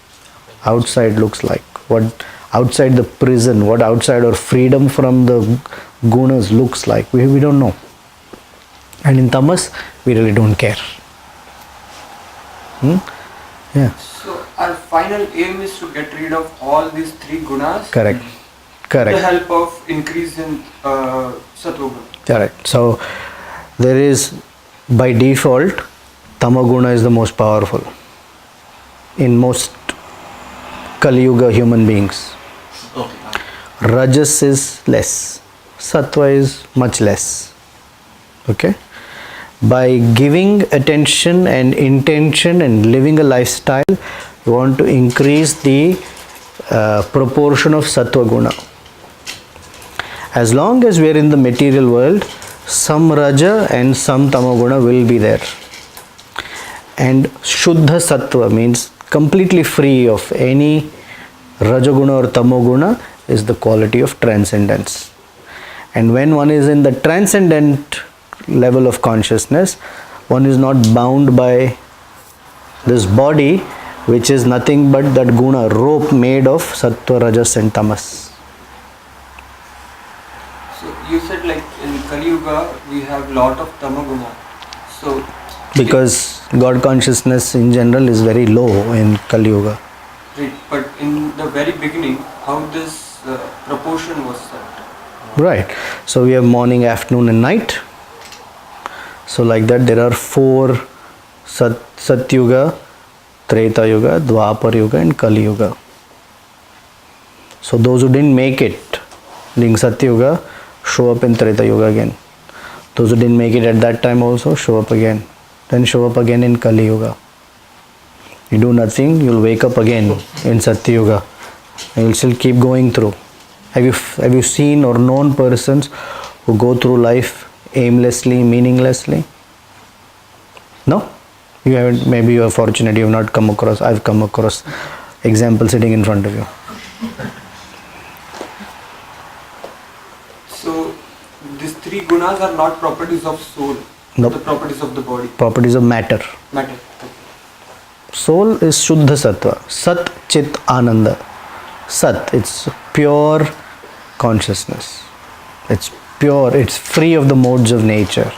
outside looks like, what outside the prison, what outside or freedom from the gunas looks like. We don't know. And in tamas, we really don't care. Yeah. So our final aim is to get rid of all these three gunas. Correct. With Correct. the help of increase in sattva guna. Correct. So there is, by default, tamaguna is the most powerful in most Kali Yuga human beings. Okay. Rajas is less, sattva is much less. Okay? By giving attention and intention and living a lifestyle, we want to increase the proportion of sattva guna. As long as we are in the material world, some raja and some tamaguna will be there. And shuddha sattva means completely free of any rajaguna or tamoguna is the quality of transcendence. And when one is in the transcendent level of consciousness, one is not bound by this body, which is nothing but that guna, rope made of sattva, rajas and tamas. So you said like in Kali Yuga we have lot of tamaguna. So Because God consciousness in general is very low in Kali Yuga. right, but in the very beginning, how this proportion was set? Right. So we have morning, afternoon and night. So like that there are four Satyuga, Treta Yuga, Dwapar Yuga and Kali Yuga. So those who didn't make it during Satyuga show up in Treta Yuga again. Those who didn't make it at that time also show up again. Then show up again in Kali Yuga. You do nothing, you'll wake up again in Satya Yuga. And you'll still keep going through. Have you seen or known persons who go through life aimlessly, meaninglessly? No? You haven't. Maybe you are fortunate. You have not come across. I've come across example sitting in front of you. So these three gunas are not properties of soul. Nope. The properties of the body. Properties of matter. Matter. Soul is Shuddha Sattva. Sat Chit Ananda. Sat, it's pure consciousness. It's pure, it's free of the modes of nature.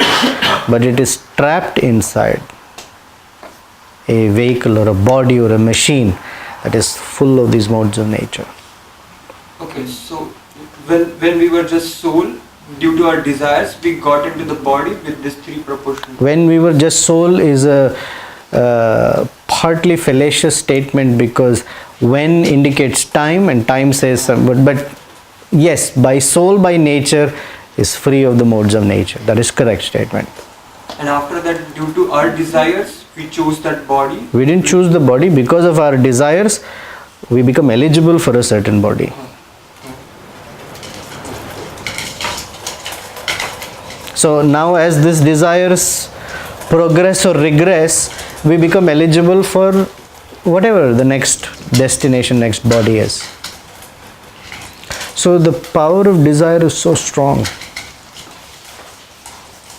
But it is trapped inside a vehicle or a body or a machine that is full of these modes of nature. Okay, so when we were just soul, due to our desires, we got into the body with these three proportions. When we were just soul is a partly fallacious statement, because when indicates time and time says but yes, by soul by nature is free of the modes of nature. That is correct statement. And after that, due to our desires, we chose that body. We didn't choose the body. Because of our desires, we become eligible for a certain body. So now as these desires progress or regress, we become eligible for whatever the next destination, next body is. So the power of desire is so strong.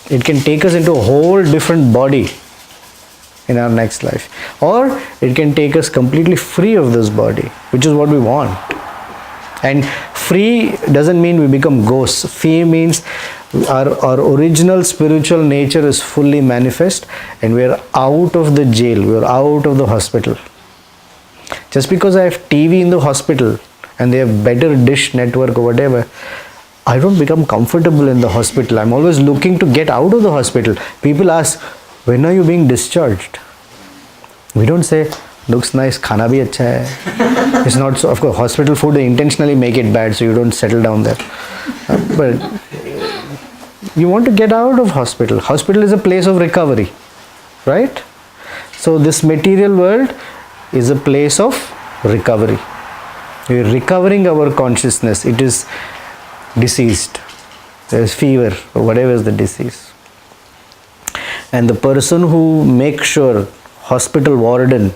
It can take us into a whole different body in our next life, or it can take us completely free of this body, which is what we want. And free doesn't mean we become ghosts. Free means our original spiritual nature is fully manifest and we are out of the jail, we are out of the hospital. Just because I have TV in the hospital and they have better dish network or whatever, I don't become comfortable in the hospital. I'm always looking to get out of the hospital. People ask, when are you being discharged? We don't say, looks nice, khana bhi acha hai. It's not so. Of course, hospital food, they intentionally make it bad so you don't settle down there. But you want to get out of hospital. Hospital is a place of recovery, right? So this material world is a place of recovery. We are recovering our consciousness. It is diseased. There is fever or whatever is the disease. And the person who makes sure, hospital warden,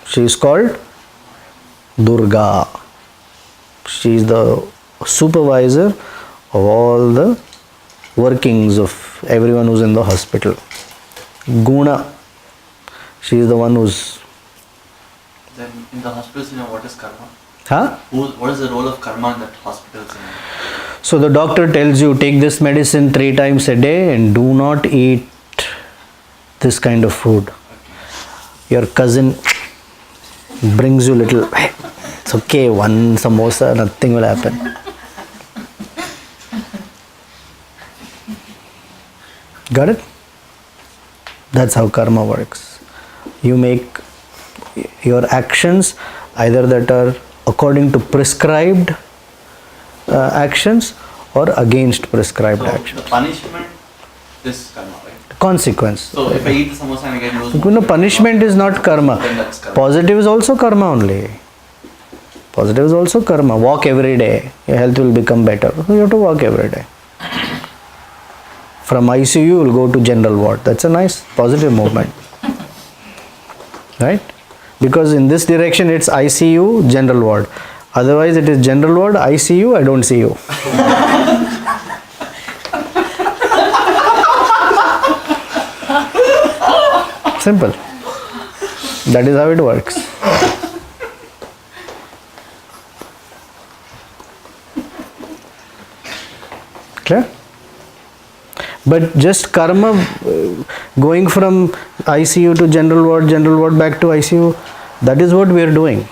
she is called Durga. She is the supervisor of all the workings of everyone who's in the hospital. Guna, she is the one who's... Then in the hospitals, what is karma? Huh? What is the role of karma in that hospitals? So the doctor tells you, take this medicine 3 times a day and do not eat this kind of food. Your cousin brings you little, it's okay, one samosa, nothing will happen. Got it? That's how karma works. You make your actions either that are according to prescribed actions or against prescribed actions. The punishment is karma, right? Consequence. So if I eat the samosa and I get loose motion, No, punishment is not karma. Then that's karma. Positive is also karma only. Positive is also karma. Walk every day. Your health will become better. You have to walk every day. From ICU you will go to general ward. That's a nice positive movement. Right? Because in this direction it's ICU, general ward. Otherwise it is general ward, ICU, I don't see you. Simple. That is how it works. Clear? But just karma, going from ICU to general ward back to ICU, that is what we are doing.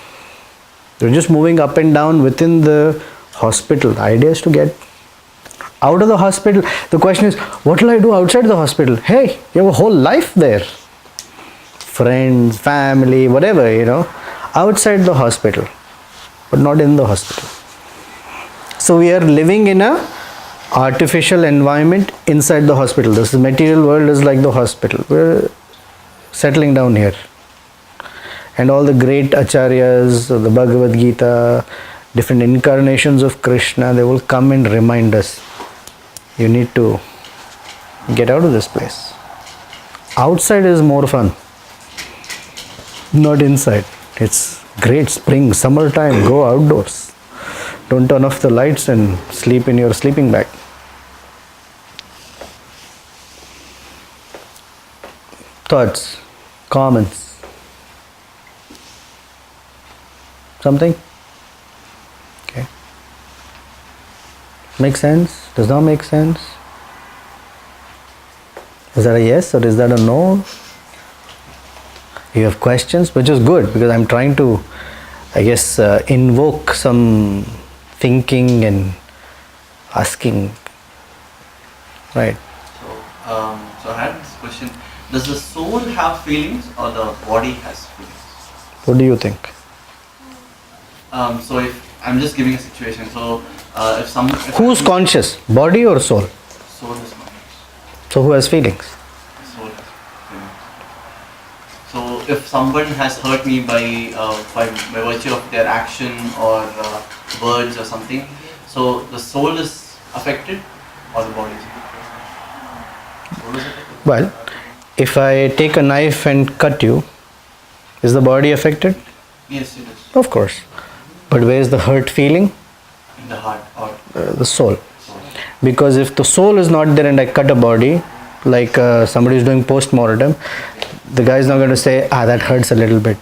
We're just moving up and down within the hospital. The idea is to get out of the hospital. The question is, what will I do outside the hospital? Hey, you have a whole life there. Friends, family, whatever, outside the hospital, but not in the hospital. So we are living in a artificial environment inside the hospital. This material world is like the hospital. We're settling down here. And all the great acharyas, the Bhagavad Gita, different incarnations of Krishna, they will come and remind us, you need to get out of this place. Outside is more fun, not inside. It's great spring, summertime, go outdoors. Don't turn off the lights and sleep in your sleeping bag. Thoughts, comments? Something? Okay. Make sense? Does not make sense? Is that a yes or is that a no? You have questions, which is good because I'm trying to, I guess, invoke some thinking and asking. Right. So I had this question. Does the soul have feelings or the body has feelings? What do you think? So if I'm just giving a situation, so if some... Who's conscious? Body or soul? Soul is conscious. So who has feelings? Soul has feelings. So if someone has hurt me by virtue of their action or words or something, so the soul is affected or the body is affected? Soul is affected. Well, if I take a knife and cut you, is the body affected? Yes, it is. Of course. But where is the hurt feeling? In the heart or The soul. soul. Because if the soul is not there and I cut a body, like somebody is doing post-mortem, the guy is not going to say, that hurts a little bit.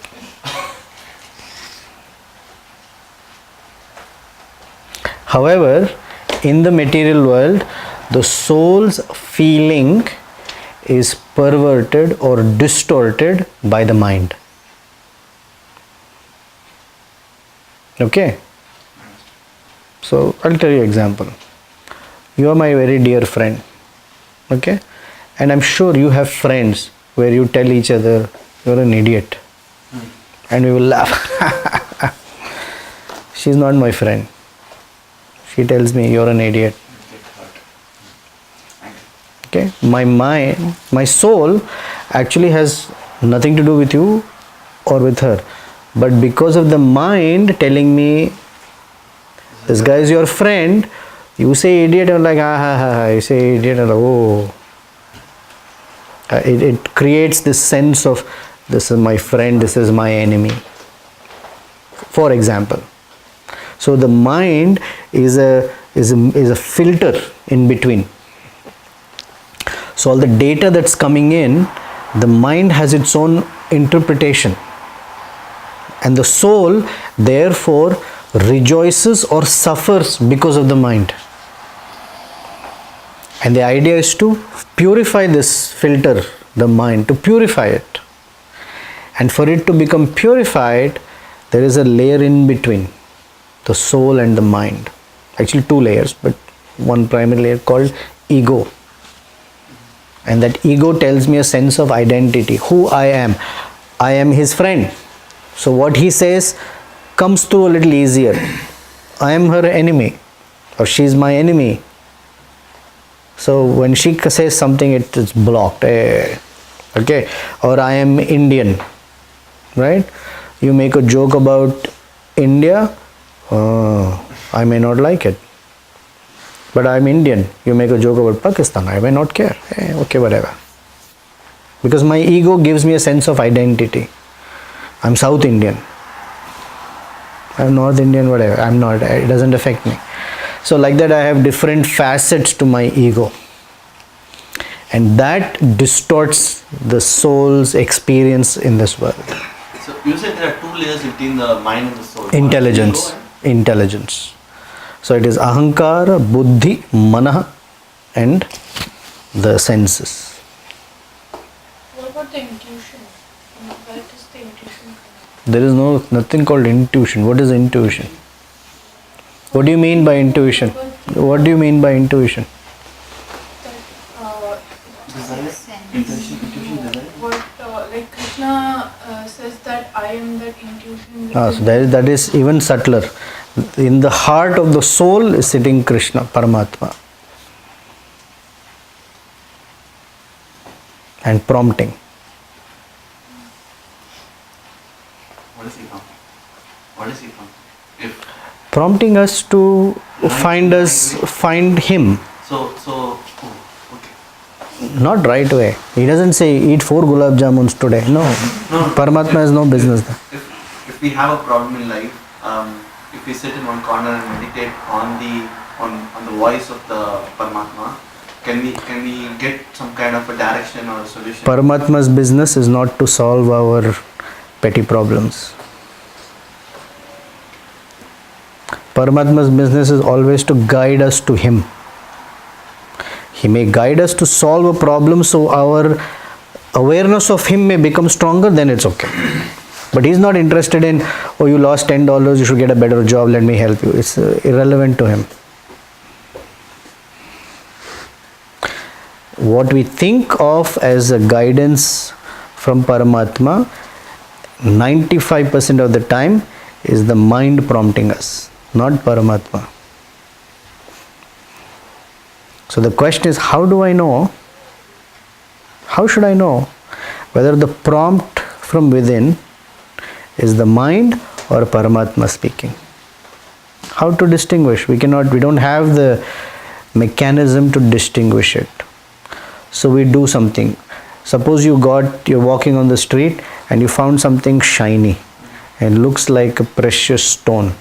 However, in the material world, the soul's feeling is perverted or distorted by the mind. Okay? So, I'll tell you an example. You are my very dear friend. Okay? And I'm sure you have friends where you tell each other, you're an idiot. And we will laugh. She's not my friend. She tells me, you're an idiot. Okay? My mind, my soul actually has nothing to do with you or with her. But because of the mind telling me, this guy is your friend, you say idiot, I'm like, you say idiot, and oh. It creates this sense of, this is my friend, this is my enemy. For example. So the mind is a filter in between. So all the data that's coming in, the mind has its own interpretation. And the soul therefore rejoices or suffers because of the mind. And the idea is to purify this filter, the mind, to purify it. And for it to become purified, there is a layer in between the soul and the mind. Actually 2 layers, but one primary layer called ego. And that ego tells me a sense of identity, who I am. I am his friend. So what he says comes through a little easier. I am her enemy, or she is my enemy. So when she says something, it is blocked. Okay, or I am Indian, right? You make a joke about India, I may not like it. But I am Indian. You make a joke about Pakistan, I may not care. Okay, whatever. Because my ego gives me a sense of identity. I'm South Indian. I'm North Indian, whatever. I'm not. It doesn't affect me. So like that, I have different facets to my ego. And that distorts the soul's experience in this world. So you said there are 2 layers between the mind and the soul. Intelligence. Intelligence. So it is ahankara, buddhi, manaha, and the senses. What about the intuition? Where does the intuition come? There is nothing called intuition. What is intuition? What do you mean by intuition? What do you mean by intuition? Intuition, desire. What like Krishna says that I am that intuition. So that is even subtler. In the heart of the soul is sitting Krishna, Paramatma. And prompting. What is he from? What is he from? If Prompting us to find him. So, okay. Not right away. He doesn't say eat 4 gulab jamuns today. No. Paramatma has no business there. If we have a problem in life, if we sit in one corner and meditate on the voice of the Paramatma, can we get some kind of a direction or a solution? Paramatma's business is not to solve our petty problems. Paramatma's business is always to guide us to him. He may guide us to solve a problem, so our awareness of him may become stronger, then it's okay. But he's not interested in, oh, you lost $10, you should get a better job, let me help you. It's irrelevant to him. What we think of as a guidance from Paramatma, 95% of the time is the mind prompting us, not Paramatma. So the question is, how do I know? How should I know whether the prompt from within is the mind or Paramatma speaking? How to distinguish? We don't have the mechanism to distinguish it. So we do something. Suppose you're walking on the street and you found something shiny and looks like a precious stone.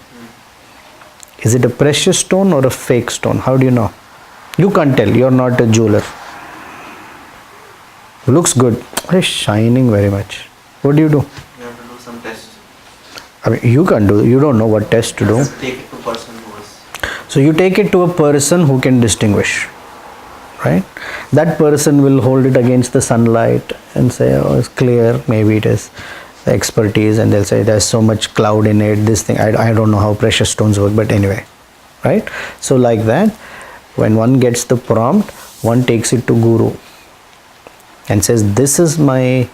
Is it a precious stone or a fake stone? How do you know? You can't tell. You're not a jeweler. Looks good. It's shining very much. What do? You have to do some test. I mean, you don't know what test to do. Just take it to a person who is. So you take it to a person who can distinguish, right? That person will hold it against the sunlight and say, oh, it's clear, maybe it is expertise, and they'll say there's so much cloud in it, this thing, I don't know how precious stones work, but anyway, right? So like that, when one gets the prompt, one takes it to Guru and says, this is my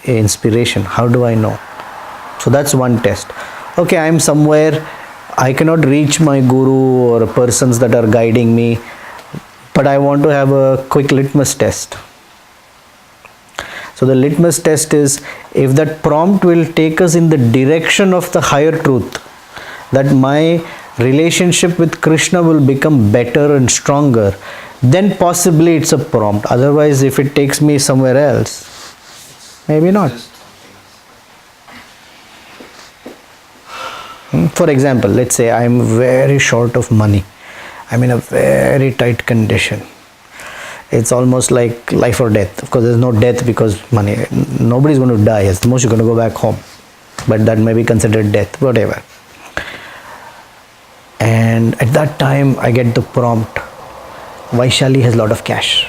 inspiration, how do I know? So that's one test. Okay, I'm somewhere, I cannot reach my Guru or persons that are guiding me, but I want to have a quick litmus test. So the litmus test is, if that prompt will take us in the direction of the higher truth, that my relationship with Krishna will become better and stronger, then possibly it's a prompt. Otherwise, if it takes me somewhere else, maybe not. For example, let's say I'm very short of money. I'm in a very tight condition. It's almost like life or death. Of course, there's no death because money. Nobody's going to die. At the most, you're going to go back home. But that may be considered death, whatever. And at that time, I get the prompt. Vaishali has a lot of cash.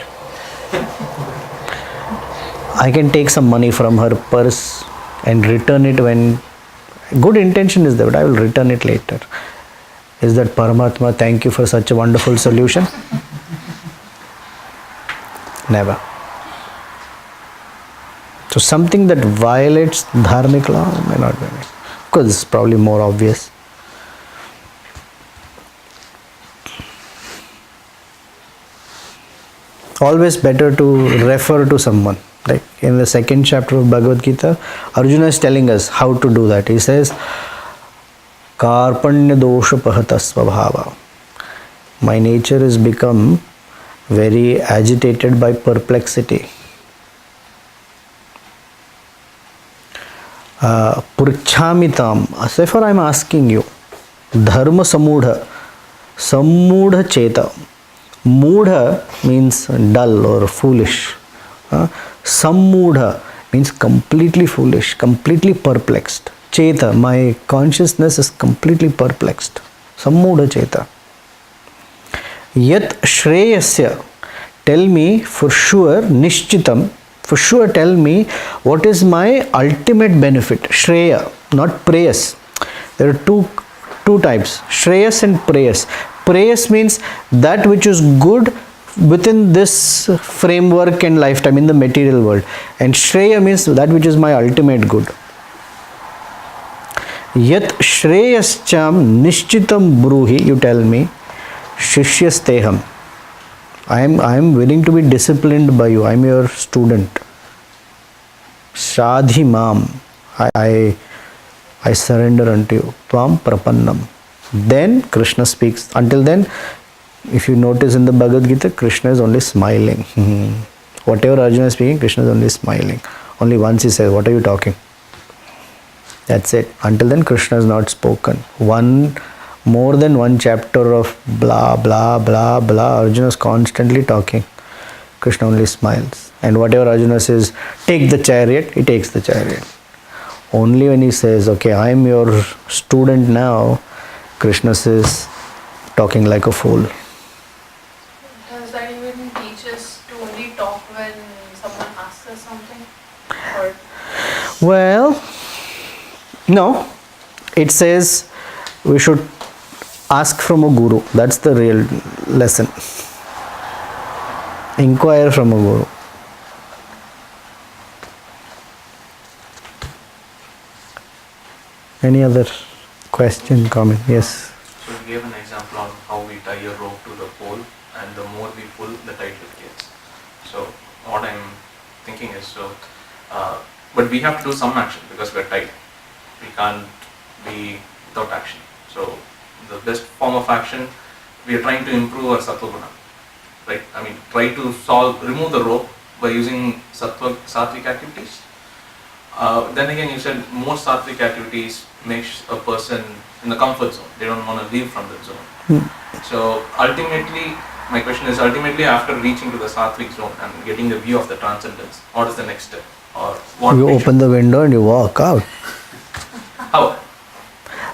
I can take some money from her purse and return it when... Good intention is there, but I will return it later. Is that Paramatma, thank you for such a wonderful solution? Never. So something that violates dharmic law may not be made. Of course, it's probably more obvious. Always better to refer to someone. Like in the second chapter of Bhagavad Gita, Arjuna is telling us how to do that. He says, Karpanya dosha pahata svabhava. My nature has become very agitated by perplexity. Purchhamitam. Therefore, I am asking you, dharma samudha, sammudha cheta. Mudha means dull or foolish. Sammudha means completely foolish, completely perplexed. Cheta, my consciousness is completely perplexed. Sammudha cheta. Yat shreyasya, tell me for sure, nishchitam, for sure tell me what is my ultimate benefit. Shreya, not preyas. There are two types, shreyas and preyas. Preyas means that which is good within this framework and lifetime in the material world, and Shreya means that which is my ultimate good. Yat Shreyascham Nishchitam Bruhi, you tell me, Shishyasteham. I am willing to be disciplined by you. I am your student. Shadhi Mam. I surrender unto you. Tvam Prapannam. Then Krishna speaks. Until then, if you notice in the Bhagavad Gita, Krishna is only smiling. Whatever Arjuna is speaking, Krishna is only smiling. Only once he says, "What are you talking?" That's it. Until then, Krishna has not spoken. More than one chapter of blah blah blah blah. Arjuna is constantly talking. Krishna only smiles. And whatever Arjuna says, "Take the chariot," he takes the chariot. Only when he says, "Okay, I am your student now," Krishna says, talking like a fool. Does that even teach us to only talk when someone asks us something? Or Well, no. It says we should ask from a guru. That's the real lesson. Inquire from a guru. Any other question, comment? Yes. So we gave an example on how we tie a rope to the pole, and the more we pull, the tighter it gets. So what I'm thinking is, but we have to do some action because we're tied. We can't be without action. So the best form of action, we are trying to improve our sattva guna, right? I mean, try to remove the rope by using sattvic activities. Then again, you said most sattvic activities makes a person in the comfort zone. They don't want to leave from that zone. So ultimately, my question is, after reaching to the sattvic zone and getting the view of the transcendence, what is the next step? Or what You open the window and you walk out. How?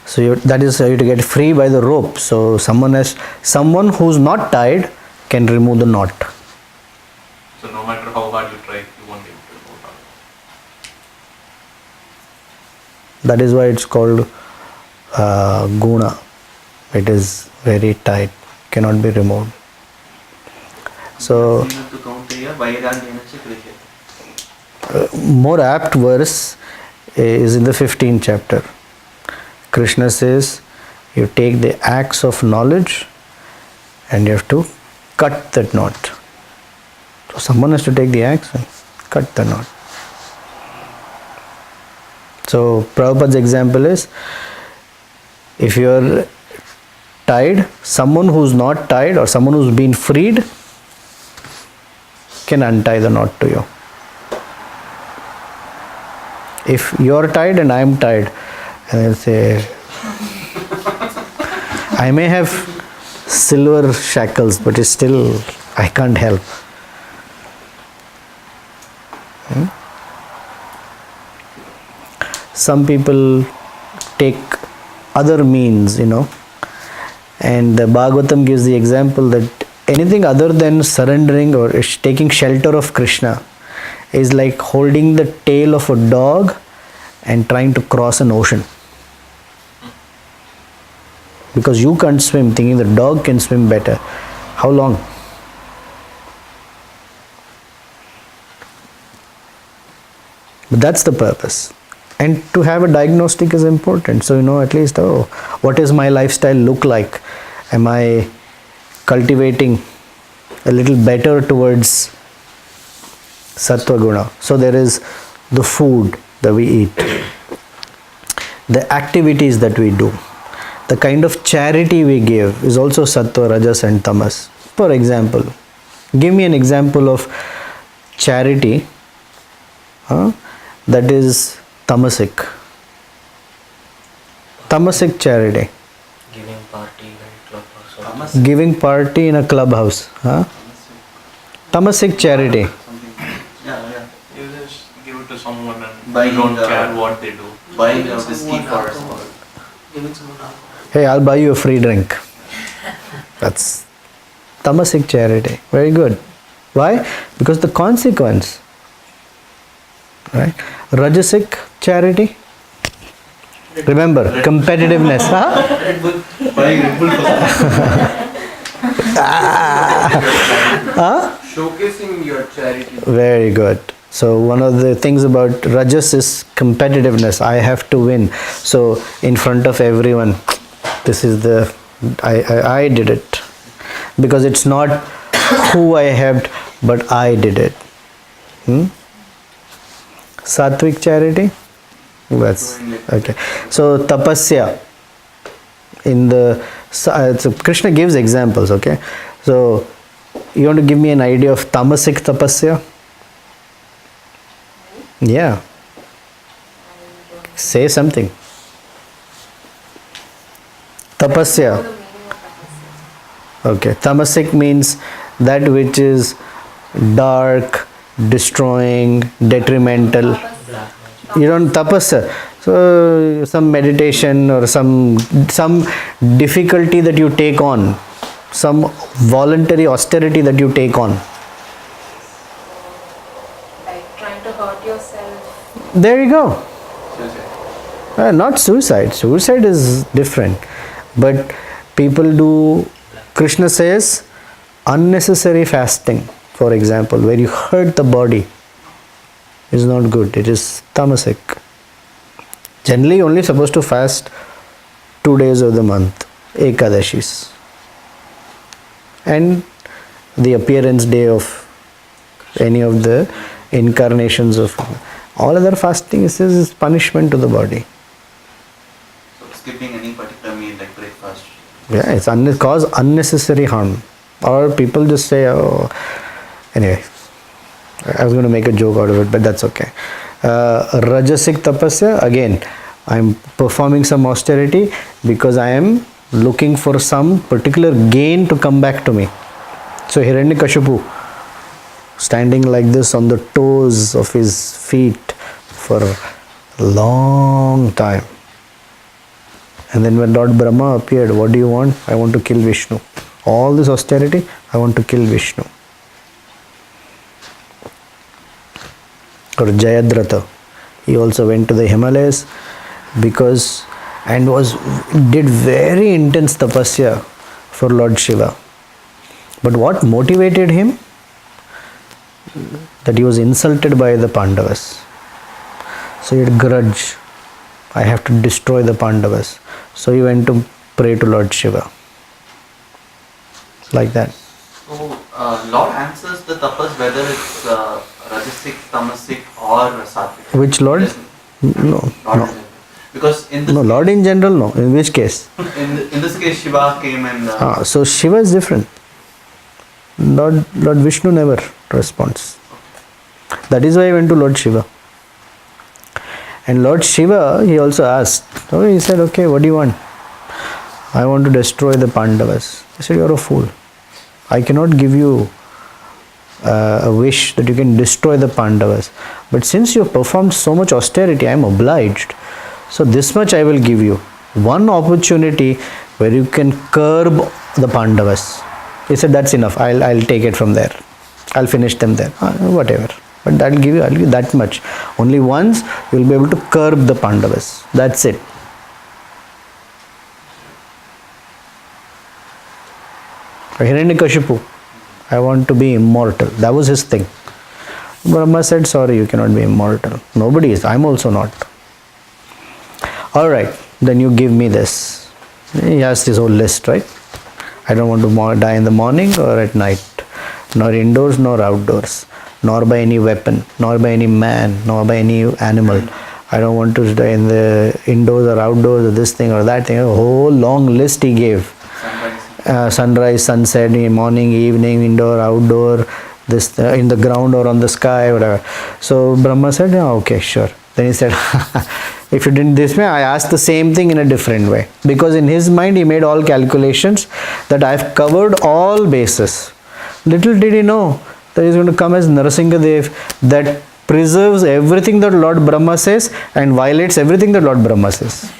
So that is how you to get free by the rope. So someone who's not tied can remove the knot. So no matter how hard you try, you won't be able to remove it. That is why it's called guna. It is very tight, cannot be removed. So more apt verse is in the 15th chapter. Krishna says, you take the axe of knowledge and you have to cut that knot. So someone has to take the axe and cut the knot. So Prabhupada's example is, if you are tied, someone who's not tied or someone who's been freed can untie the knot to you. If you are tied and I am tied, and I'll say, I may have silver shackles, but it's still, I can't help. Some people take other means, and the Bhagavatam gives the example that anything other than surrendering or taking shelter of Krishna is like holding the tail of a dog and trying to cross an ocean. Because you can't swim, thinking the dog can swim better. How long? But that's the purpose. And to have a diagnostic is important. So, at least, what is my lifestyle look like? Am I cultivating a little better towards sattva guna? So there is the food that we eat, the activities that we do, the kind of charity we give is also sattva, rajas and tamas. For example, give me an example of charity that is tamasic. Tamasic charity. Giving party in a clubhouse. Giving party in a clubhouse. Tamasic charity. Yeah. You just give it to someone and Buying you don't the- care what they do. Buying a whiskey for us. Giving someone alcohol. Hey, I'll buy you a free drink. That's tamasic charity. Very good. Why? Because the consequence. Right? Rajasic charity. Remember, competitiveness. Buying Red Bull for Showcasing your charity. Very good. So one of the things about Rajas is competitiveness. I have to win. So in front of everyone, this is I did it. Because it's not who I helped, but I did it. Sattvic charity? That's okay. So tapasya in the so Krishna gives examples, okay? So you want to give me an idea of tamasic tapasya? Yeah. Say something. Tapasya. Okay. Tamasic means that which is dark, destroying, detrimental. You don't tapasya. So some meditation or some difficulty that you take on, some voluntary austerity that you take on. Like trying to hurt yourself. There you go. Not suicide. Suicide is different. But people do, Krishna says, unnecessary fasting, for example, where you hurt the body is not good. It is tamasic. Generally, only supposed to fast 2 days of the month, Ekadashis, and the appearance day of any of the incarnations of all other fasting is punishment to the body. So skipping any particular meal like breakfast. Yeah, it's cause unnecessary harm. Or people just say, oh, anyway, I was going to make a joke out of it, but that's okay. Rajasic tapasya, again, I'm performing some austerity because I am looking for some particular gain to come back to me. So Hiranyakashipu, standing like this on the toes of his feet for a long time. And then when Lord Brahma appeared, what do you want? I want to kill Vishnu. All this austerity, I want to kill Vishnu. Or Jayadratha, he also went to the Himalayas and did very intense tapasya for Lord Shiva. But what motivated him? That he was insulted by the Pandavas. So he had grudge. I have to destroy the Pandavas. So he went to pray to Lord Shiva. Like that. So Lord answers the tapas whether it's Rajasic, Tamasic or Sattvic. Which Lord? Lord No. Because in this No, Lord in general, no. In which case? in this case Shiva came and So Shiva is different. Lord Vishnu never responds. That is why I went to Lord Shiva. And Lord Shiva, he also asked. So he said, okay, what do you want? I want to destroy the Pandavas. He said, you're a fool. I cannot give you a wish that you can destroy the Pandavas. But since you have performed so much austerity, I am obliged. So this much I will give you. One opportunity where you can curb the Pandavas. He said, that's enough. I'll take it from there. I'll finish them there. Whatever. But I'll give you that much. Only once you will be able to curb the Pandavas. That's it. Hiranyakashipu, I want to be immortal. That was his thing. Brahma said, sorry, you cannot be immortal. Nobody is. I'm also not. Alright, then you give me this. He has this whole list, right? I don't want to die in the morning or at night. Nor indoors nor outdoors. Nor by any weapon. Nor by any man. Nor by any animal. I don't want to die in the indoors or outdoors or this thing or that thing. A whole long list he gave. Sunrise, sunset, morning, evening, indoor, outdoor, this in the ground or on the sky, whatever. So Brahma said, yeah, okay, sure. Then he said, if you didn't this way, I asked the same thing in a different way. Because in his mind, he made all calculations that I've covered all bases. Little did he know that he's going to come as Narasimhadev, that preserves everything that Lord Brahma says and violates everything that Lord Brahma says.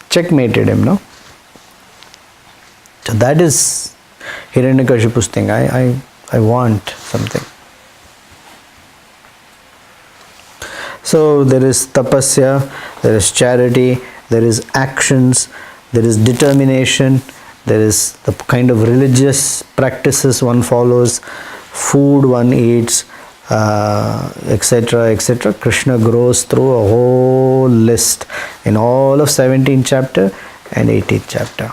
Checkmated him, no? So that is Hiranyakashipu's thing. I want something. So there is tapasya, there is charity, there is actions, there is determination, there is the kind of religious practices one follows, food one eats, etc., etc. Krishna goes through a whole list in all of 17th chapter and 18th chapter.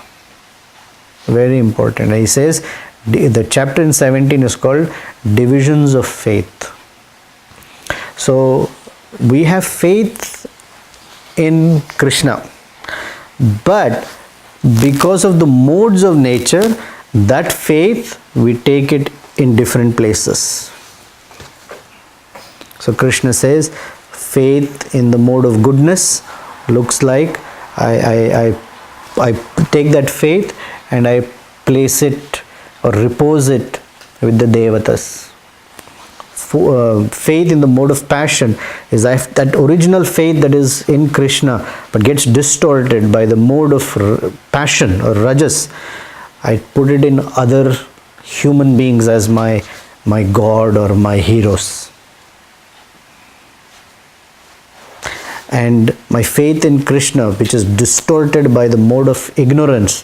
Very important. He says the chapter in 17 is called Divisions of Faith. So we have faith in Krishna. But because of the modes of nature, that faith, we take it in different places. So Krishna says, faith in the mode of goodness looks like I take that faith and I place it or repose it with the devatas. Faith in the mode of passion is that original faith that is in Krishna but gets distorted by the mode of passion or rajas. I put it in other human beings as my God or my heroes. And my faith in Krishna, which is distorted by the mode of ignorance,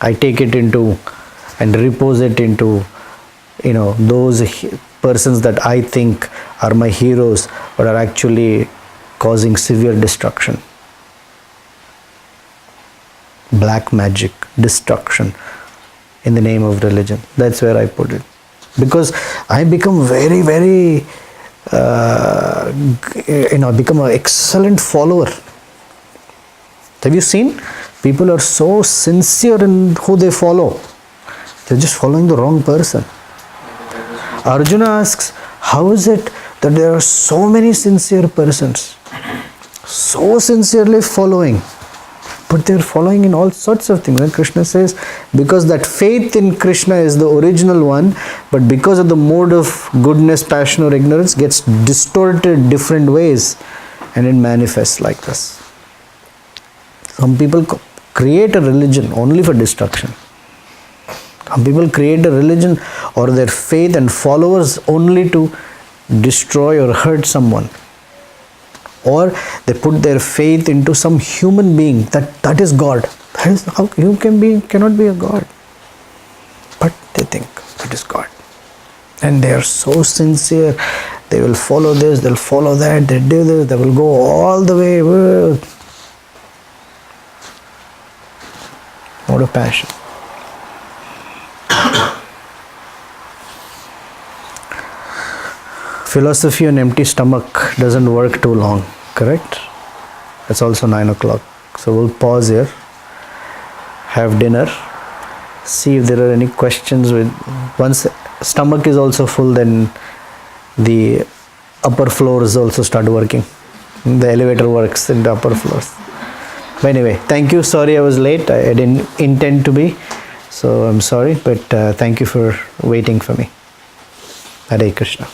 I take it into and repose it into, those persons that I think are my heroes but are actually causing severe destruction. Black magic, destruction in the name of religion. That's where I put it. Because I become very, very, become an excellent follower. Have you seen? People are so sincere in who they follow. They're just following the wrong person. Arjuna asks, how is it that there are so many sincere persons, so sincerely following, but they're following in all sorts of things? And Krishna says, because that faith in Krishna is the original one, but because of the mode of goodness, passion or ignorance gets distorted different ways and it manifests like this. Some people create a religion only for destruction. Some people create a religion or their faith and followers only to destroy or hurt someone. Or they put their faith into some human being that is God. That is how you cannot be a God. But they think it is God. And they are so sincere. They will follow this, they'll follow that, they do this, they will go all the way. What a passion. Philosophy on empty stomach doesn't work too long, correct? It's also 9 o'clock. So we'll pause here, have dinner, see if there are any questions. Once stomach is also full, then the upper floors also start working. The elevator works in the upper floors. But anyway, thank you. Sorry I was late. I didn't intend to be. So I'm sorry, but thank you for waiting for me. Hare Krishna.